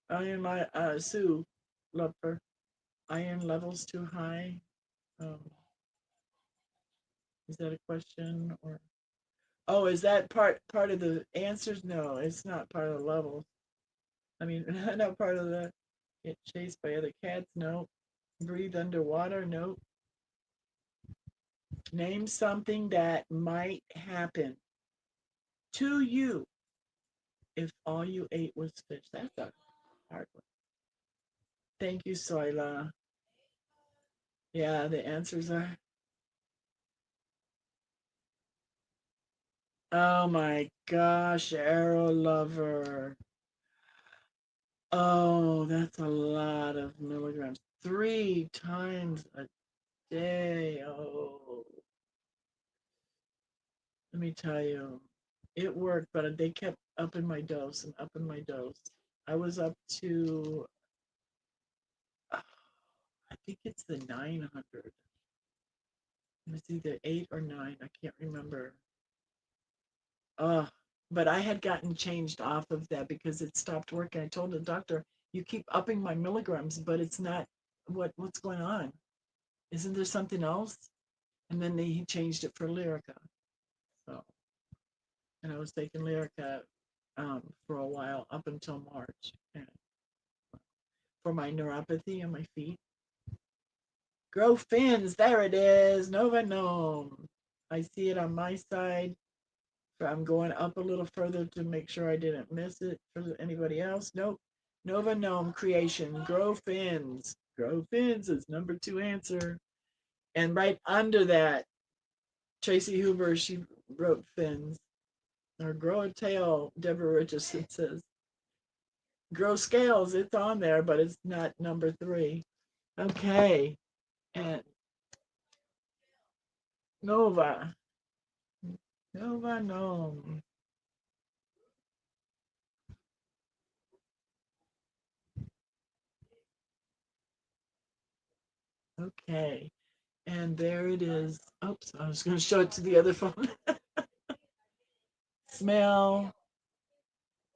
Iron, my Sue, Lover. Iron levels too high. Um, is that a question or? Oh, is that part of the answers? No, it's not part of the levels. I mean, not part of the get chased by other cats. No. Breathe underwater. No. Name something that might happen to you if all you ate was fish. That's a hard one. Thank you, Soila. Yeah, the answers are. Oh my gosh, Arrow Lover. Oh, that's a lot of milligrams. 3 times a day. Oh, let me tell you, it worked, but they kept upping my dose and upping my dose. I was up to, I think it's the 900. It's either 8 or 9. I can't remember. Uh, but I had gotten changed off of that because it stopped working. I told the doctor, "You keep upping my milligrams, but it's not what's going on. Isn't there something else?" And then he changed it for Lyrica. So, and I was taking Lyrica for a while up until March, and for my neuropathy on my feet. Grow fins, there it is, Nova Gnome. I see it on my side. I'm going up a little further to make sure I didn't miss it for anybody else. Nope. Nova Gnome creation, grow fins. Grow fins is number 2 answer. And right under that, Tracy Hoover, she wrote fins. Or grow a tail, Deborah Richardson says. Grow scales, it's on there, but it's not number 3. Okay. And Nova. Nova Gnome. Okay. And there it is. Oops, I was going to show it to the other phone. Smell,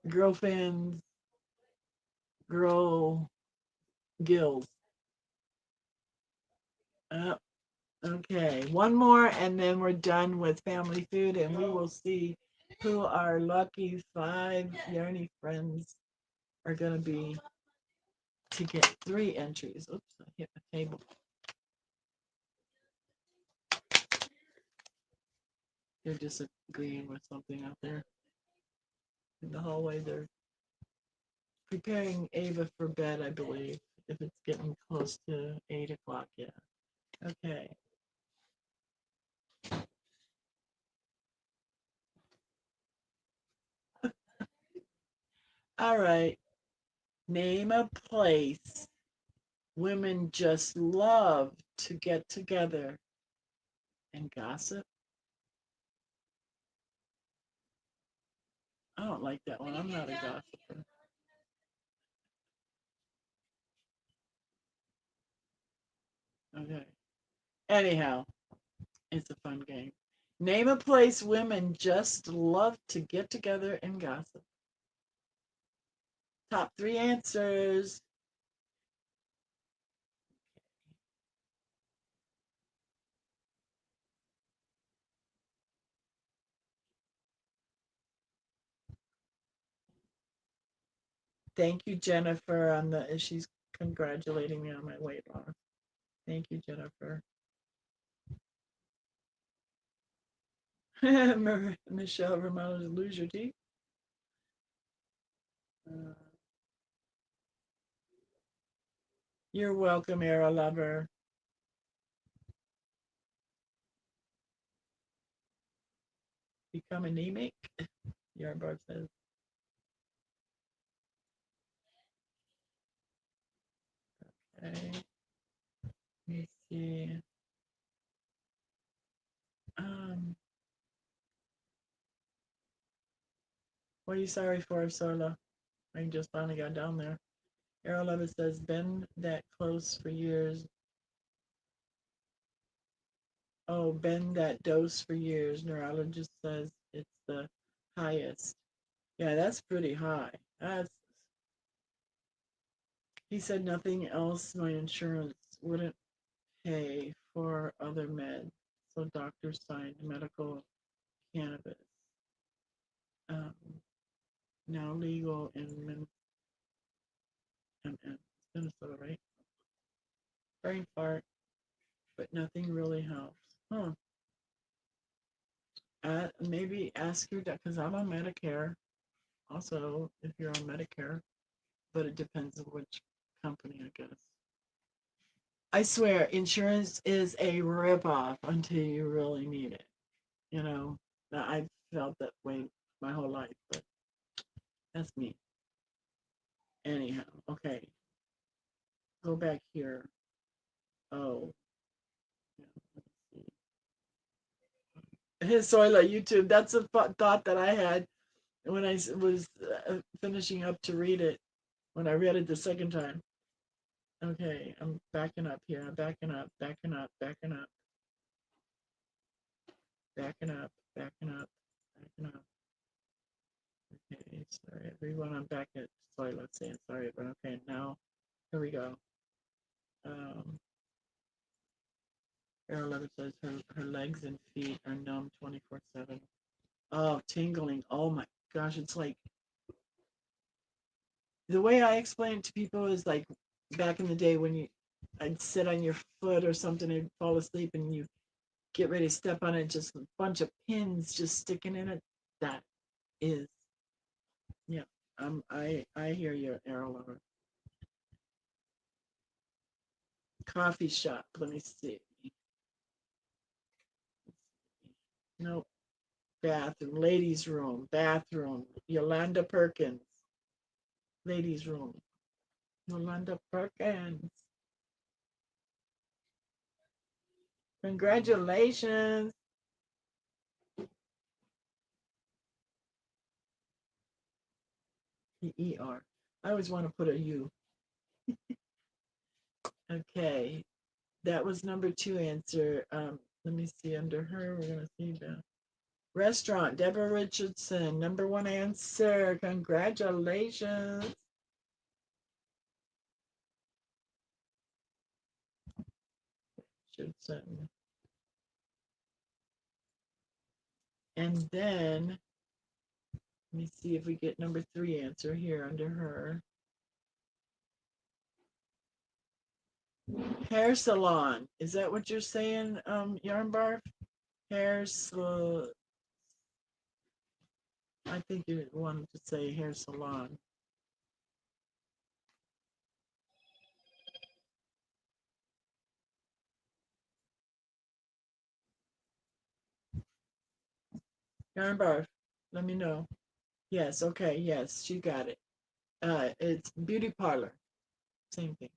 grow fins, grow gills. Uh, okay, one more, and then we're done with family food, and we will see who our lucky 5 Yarny friends are going to be to get 3 entries. Oops, I hit the table. They're disagreeing with something out there in the hallway. They're preparing Ava for bed, I believe, if it's getting close to 8 o'clock. Yeah. Okay. All right. Name a place women just love to get together and gossip. I don't like that one. I'm not a gossiper. Okay. Anyhow, it's a fun game. Name a place women just love to get together and gossip. Top 3 answers. Thank you, Jennifer, on the she's congratulating me on my weight loss. Thank you, Jennifer. Michelle Romano, lose your teeth. Uh, you're welcome, Era Lover. Become anemic. Yarnbarb says. Okay. Let me see. Um, what are you sorry for, Sola? I just finally got down there. Era Lover says, been that close for years. Oh, been that dose for years. Neurologist says it's the highest. Yeah, that's pretty high. That's He said nothing else my insurance wouldn't pay for other meds. So doctors signed medical cannabis. Um, now legal in Minnesota, right? Brain fart, but nothing really helps. Huh. Maybe ask your doctor, because I'm on Medicare. Also, if you're on Medicare, but it depends on which company, I guess. I swear, insurance is a ripoff until you really need it. You know, I've felt that way my whole life, but that's me. Anyhow, okay, go back here. Oh, his soil YouTube. That's a thought that I had when I was finishing up to read it. When I read it the second time. Okay, I'm backing up here. I'm backing up, backing up, backing up, backing up, backing up, backing up. Okay, sorry everyone. I'm back at toilet saying sorry, but okay, now here we go. Um, Carol Levitt says her legs and feet are numb 24/7. Oh, tingling. Oh my gosh, it's like the way I explain it to people is like back in the day when I'd sit on your foot or something and fall asleep and you get ready to step on it, just a bunch of pins just sticking in it. That is, yeah. I hear you, Arrow Lover. Coffee shop. Let me see. Nope. Bathroom. Ladies' room. Bathroom. Yolanda Perkins. Ladies' room. Yolanda Perkins. Congratulations. P-E-R. I always want to put a U. Okay. That was number 2 answer. Let me see under her. We're gonna see the restaurant. Deborah Richardson, number 1 answer. Congratulations. Richardson. And then let me see if we get number 3 answer here under her. Hair salon. Is that what you're saying, Yarn Barf? Hair salon. I think you wanted to say hair salon. Yarn Barf, let me know. Yes, okay, yes, she got it. It's beauty parlor. Same thing.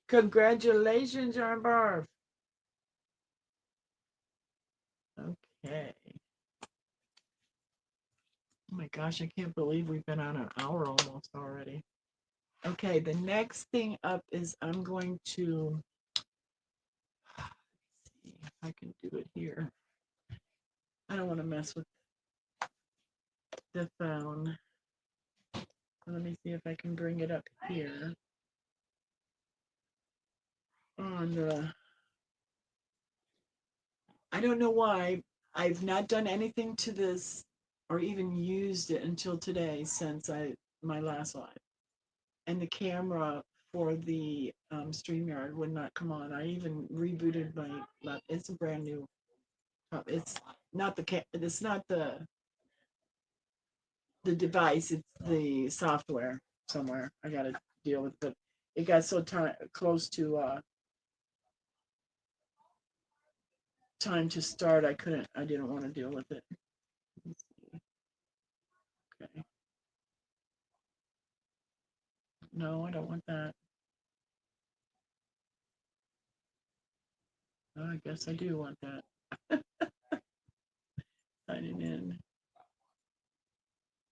Congratulations, Yarn Barf. Okay. Oh my gosh, I can't believe we've been on an hour almost already. Okay, the next thing up is I'm going to see if I can do it here. I don't want to mess with the phone. Let me see if I can bring it up here on the. I don't know why I've not done anything to this or even used it until today since my last live. And the camera for the StreamYard would not come on. I even rebooted my laptop. It's a brand new. It's not It's not the device. It's the software somewhere. I got to deal with it. It got so close to time to start. I couldn't. I didn't want to deal with it. Let's see. Okay. No, I don't want that. Oh, I guess I do want that. Signing in.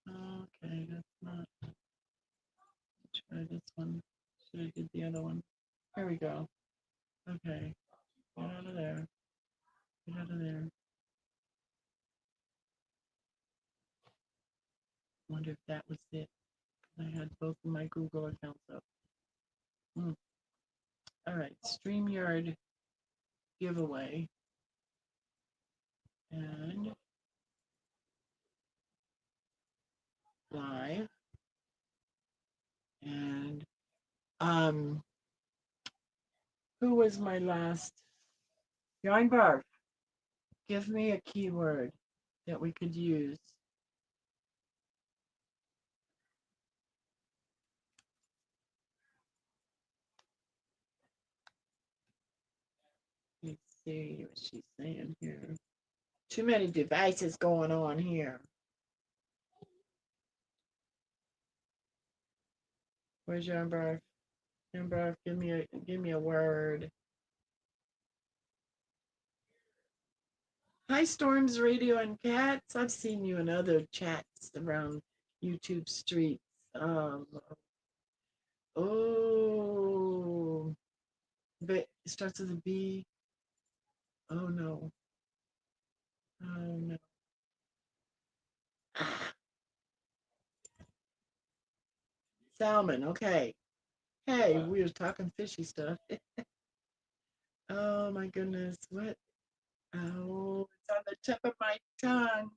Okay, that's not. Try this one. Should I did the other one? Here we go. Okay. Get out of there. Get out of there. Wonder if that was it. I had both of my Google accounts up. All right. StreamYard giveaway. And live. And who was my last? Yarn Barf. Give me a keyword that we could use. Let's see what she's saying here. Too many devices going on here. Where's Yarn Barf? Yarn Barf, give me a word. Hi, Storms Radio and Cats. I've seen you in other chats around YouTube streets. Oh, but it starts with a B. Oh no. Oh no. Ah, salmon. Okay. Hey, we were talking fishy stuff. Oh my goodness. What? Oh, it's on the tip of my tongue.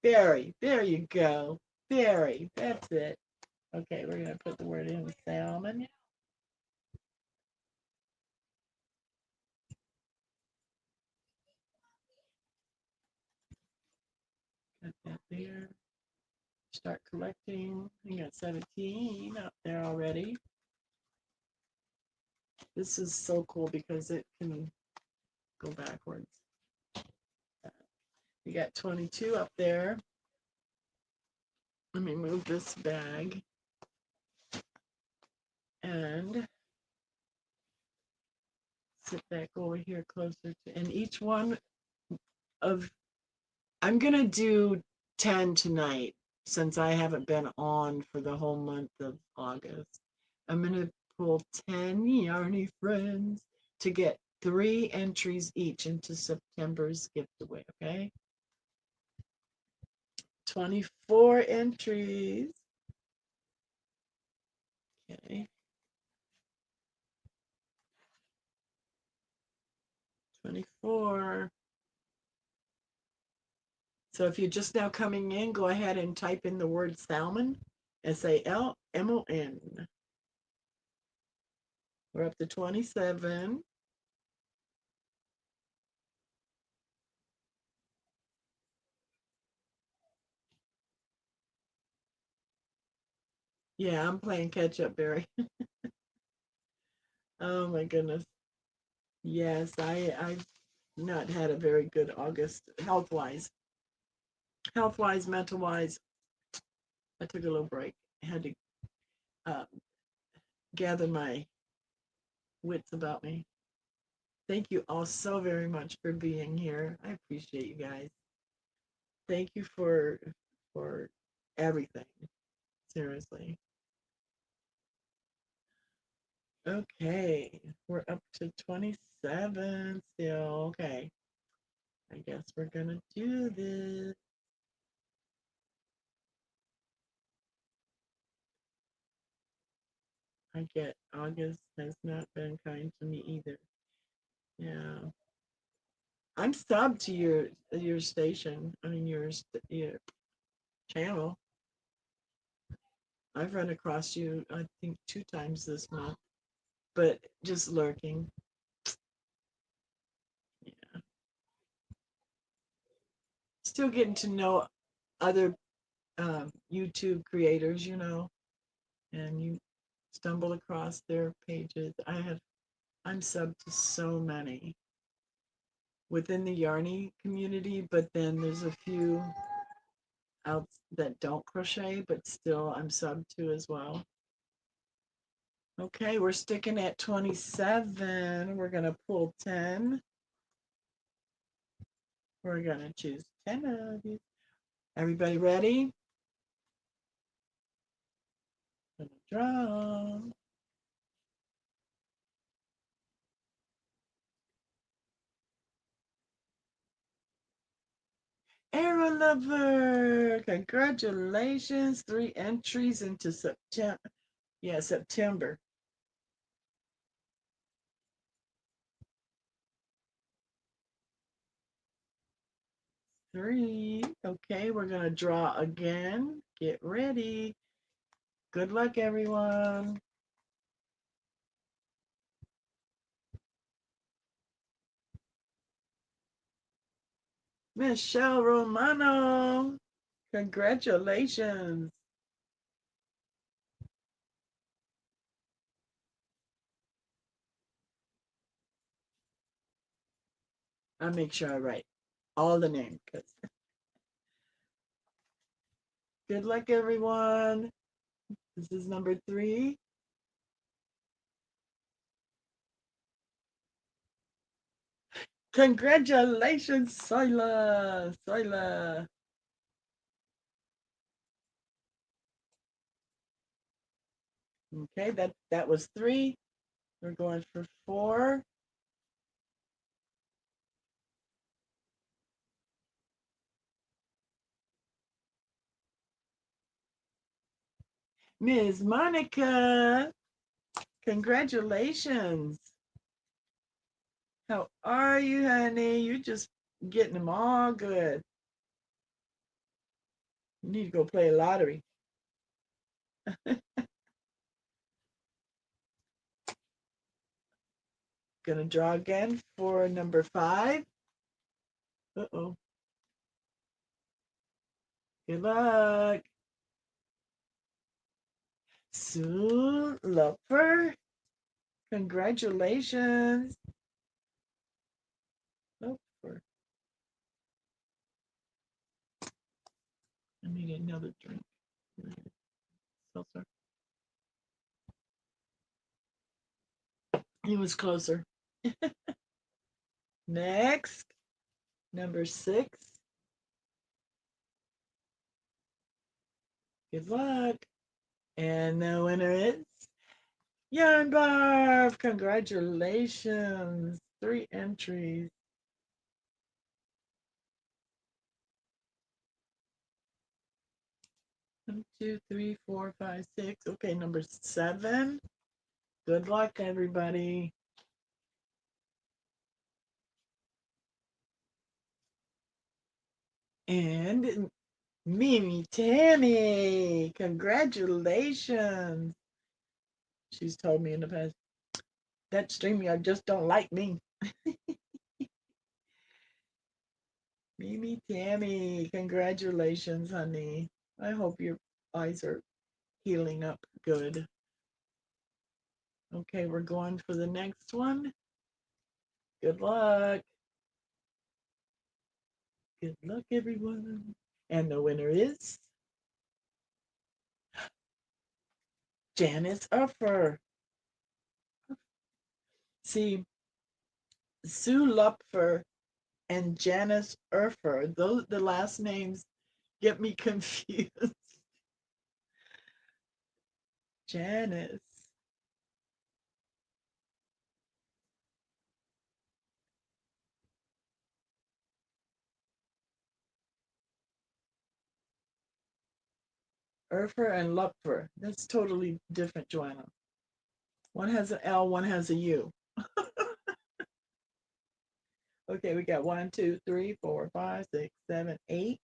Berry. There you go. Berry. That's it. Okay, we're gonna put the word in salmon. Got that there. Start collecting. We got 17 up there already. This is so cool because it can go backwards. We got 22 up there. Let me move this bag. And sit back over here closer to, and each one of, I'm going to do 10 tonight since I haven't been on for the whole month of August. I'm going to pull 10 Yarny friends to get 3 entries each into September's giveaway, okay? 24 entries. Okay. 24. So if you're just now coming in, go ahead and type in the word salmon, SALMON. We're up to 27. Yeah, I'm playing catch up, Barry. Oh my goodness. Yes, I've not had a very good August health wise. Health wise, mental wise. I took a little break. I had to uh, gather my wits about me. Thank you all so very much for being here. I appreciate you guys. Thank you for everything. Seriously. Okay, we're up to 27 still. Okay. I guess we're gonna do this. I get August has not been kind to me either. Yeah. I'm subbed to your station. I mean your channel. I've run across you I think 2 times this month, but just lurking. Yeah. Still getting to know other YouTube creators, and you stumble across their pages. I'm subbed to so many within the Yarny community, but then there's a few out that don't crochet, but still I'm subbed to as well. Okay, we're sticking at 27. We're gonna pull 10. We're gonna choose 10 of these. Everybody ready? Gonna draw. Arrow Lover, congratulations. 3 entries into September. Yeah, September. 3. Okay, we're gonna draw again. Get ready. Good luck, everyone. Michelle Romano, congratulations. I'll make sure I write all the names. Good luck, everyone. This is number 3. Congratulations, Soila. Soila. Okay, that was 3. We're going for 4. Ms. Monica, congratulations. How are you, honey? You're just getting them all good. You need to go play a lottery. Gonna draw again for number 5. Uh-oh. Good luck. Sue Lupfer, congratulations. Lupfer. I need another drink. Seltzer. He was closer. Next, number 6. Good luck. And the winner is Yarn Barb. Congratulations. 3 entries. 1, 2, 3, 4, 5, 6. Okay, number 7. Good luck, everybody. And Mimi Tammy, congratulations. She's told me in the past, that StreamYard just don't like me. Mimi Tammy, congratulations, honey. I hope your eyes are healing up good. Okay, we're going for the next one. Good luck. Good luck, everyone. And the winner is Janice Uffer. See, Sue Lupfer and Janice Urfer, those the last names get me confused. Janice. Urfer and Lupfer. That's totally different, Joanna. One has an L, one has a U. Okay, we got 1, 2, 3, 4, 5, 6, 7, 8.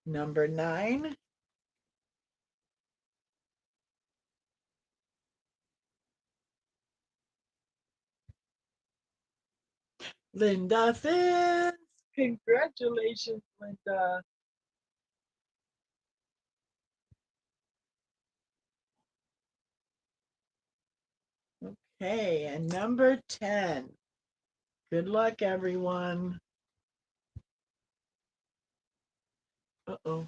Number 9, Linda Fitz. Congratulations, Linda. Okay, and number 10. Good luck, everyone. Uh-oh,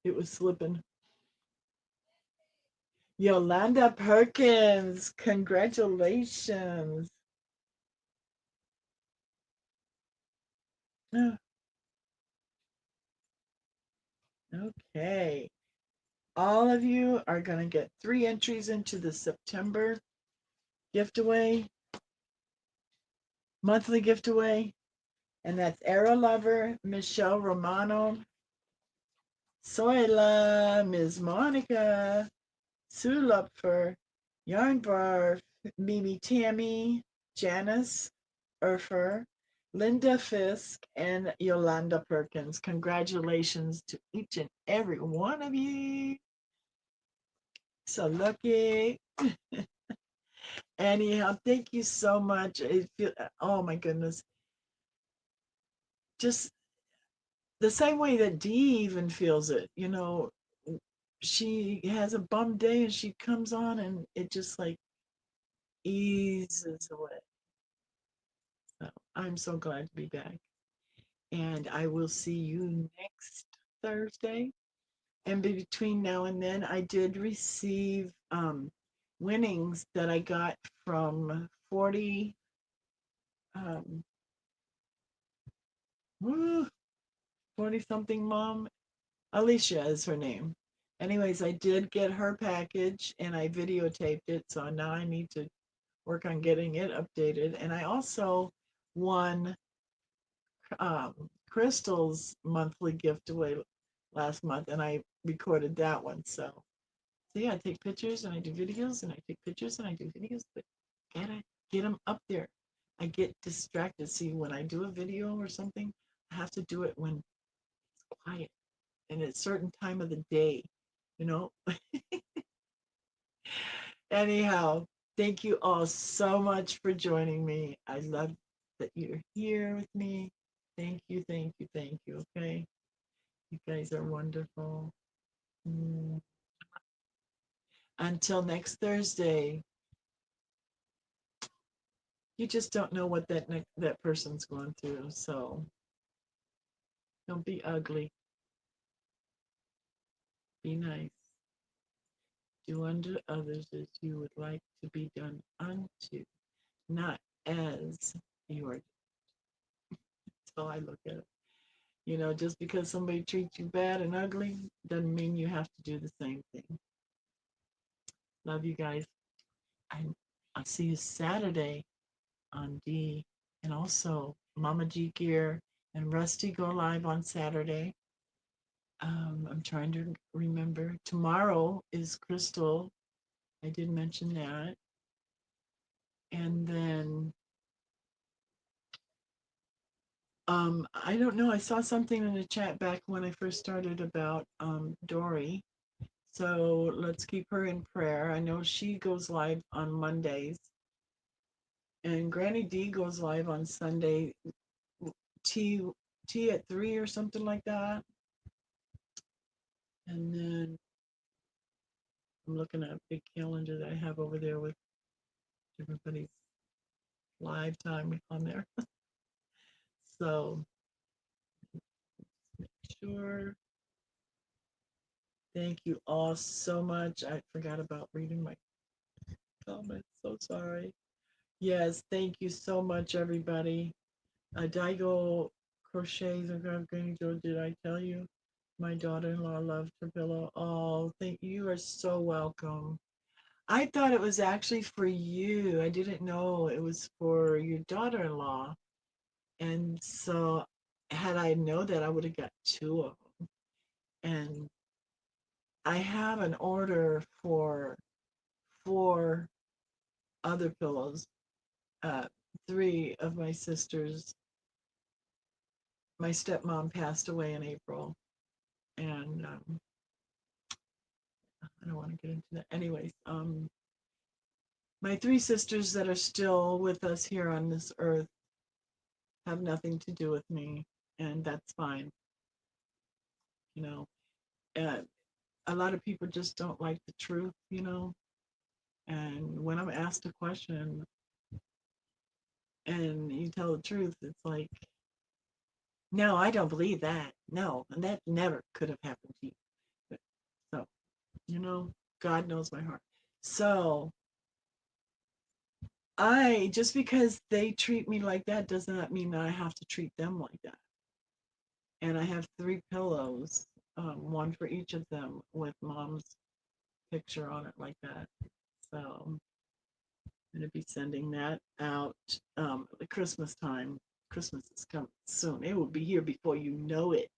it was slipping. Yolanda Perkins, congratulations. Oh, okay, all of you are going to get 3 entries into the September gift away, monthly gift away, and that's Era Lover, Michelle Romano, Soila, Ms. Monica, Sue Lupfer, Yarn Barf, Mimi Tammy, Janice Urfer, Linda Fisk, and Yolanda Perkins. Congratulations to each and every one of you. So lucky. Anyhow, thank you so much. Oh my goodness. Just the same way that Dee even feels it, she has a bum day and she comes on and it just like eases away. So I'm so glad to be back. And I will see you next Thursday. And between now and then, I did receive winnings that I got from um, 40 something mom. Alicia is her name. Anyways, I did get her package and I videotaped it. So now I need to work on getting it updated. And I also won Crystal's monthly gift away last month, and I recorded that one. So, see, I take pictures and I do videos, and I take pictures and I do videos, but gotta get them up there. I get distracted. See, when I do a video or something, I have to do it when it's quiet and at a certain time of the day, you know? Anyhow, thank you all so much for joining me. I love that you're here with me. Thank you, thank you, thank you. Okay. You guys are wonderful. Mm. Until next Thursday, you just don't know what that person's going through. So don't be ugly. Be nice. Do unto others as you would like to be done unto, not as you are. That's how I look at it. Just because somebody treats you bad and ugly doesn't mean you have to do the same thing. Love you guys. I, I'll see you Saturday on D, and also Mama G Gear and Rusty go live on Saturday. I'm trying to remember. Tomorrow is Crystal. I did mention that. And then I don't know. I saw something in the chat back when I first started about Dory. So let's keep her in prayer. I know she goes live on Mondays. And Granny D goes live on Sunday. T T at 3 or something like that. And then I'm looking at a big calendar that I have over there with everybody's live time on there. So make sure. Thank you all so much. I forgot about reading my comments. So sorry. Yes, thank you so much, everybody. Daigo Crochets and Ganni Jo, did I tell you? My daughter-in-law loved her pillow. Oh, thank you. You are so welcome. I thought it was actually for you. I didn't know it was for your daughter-in-law. And so had I known that, I would have got 2 of them. And I have an order for 4 other pillows. Uh, 3 of my sisters, my stepmom passed away in April, and I don't want to get into that. Anyways, my 3 sisters that are still with us here on this earth have nothing to do with me, and that's fine. You know, uh, a lot of people just don't like the truth, and when I'm asked a question and you tell the truth, it's like, no, I don't believe that. No, and that never could have happened to you. So, God knows my heart. So, just because they treat me like that does not mean that I have to treat them like that. And I have 3 pillows, one for each of them with mom's picture on it like that. So I'm going to be sending that out at Christmas time. Christmas is coming soon. It will be here before you know it.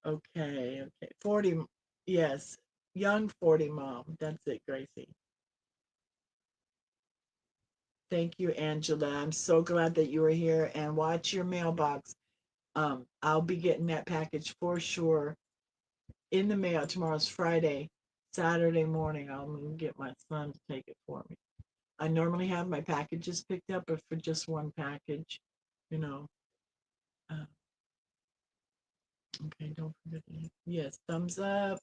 Okay. 40, yes. Young 40 mom. That's it, Gracie. Thank you, Angela. I'm so glad that you were here, and watch your mailbox. I'll be getting that package for sure in the mail. Tomorrow's Friday. Saturday morning, I'll get my son to take it for me. I normally have my packages picked up, but for just one package, you know. Uh, okay, don't forget. Yes, thumbs up,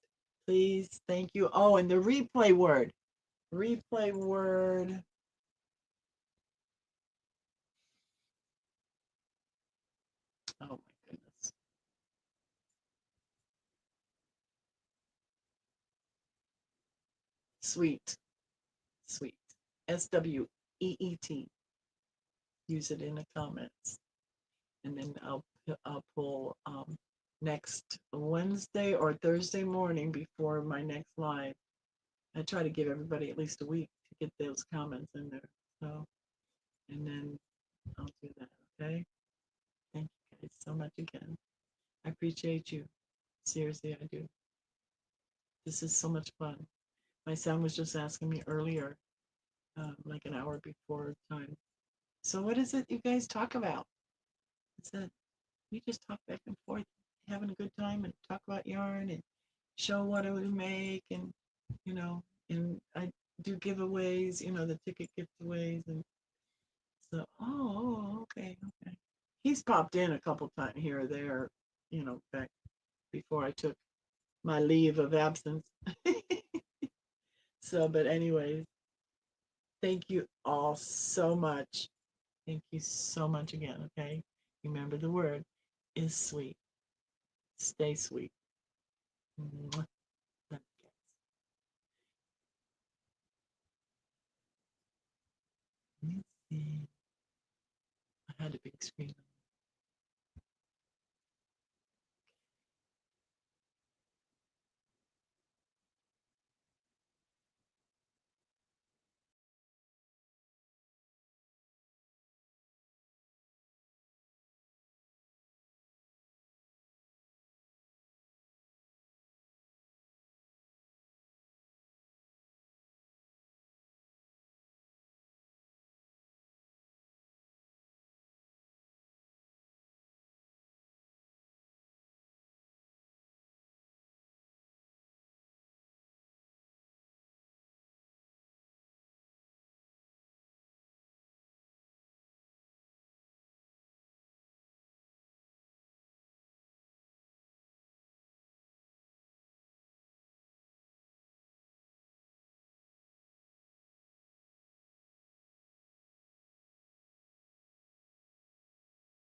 please. Thank you. Oh, and the replay word. Replay word. Oh my goodness. Sweet. Sweet. SWEET. Use it in the comments. And then I'll pull next Wednesday or Thursday morning before my next live. I try to give everybody at least a week to get those comments in there. So, and then I'll do that. Okay. Thank you guys so much again. I appreciate you. Seriously, I do. This is so much fun. My son was just asking me earlier, like an hour before time. So, what is it you guys talk about? I said, we just talk back and forth, having a good time and talk about yarn and show what I would make, and you know, and I do giveaways, the ticket giveaways, and so okay. He's popped in a couple times here or there, back before I took my leave of absence. So, but anyways, thank you all so much. Thank you so much again. Okay, remember the word is sweet. Stay sweet. Mwah. Let me see. I had a big screen.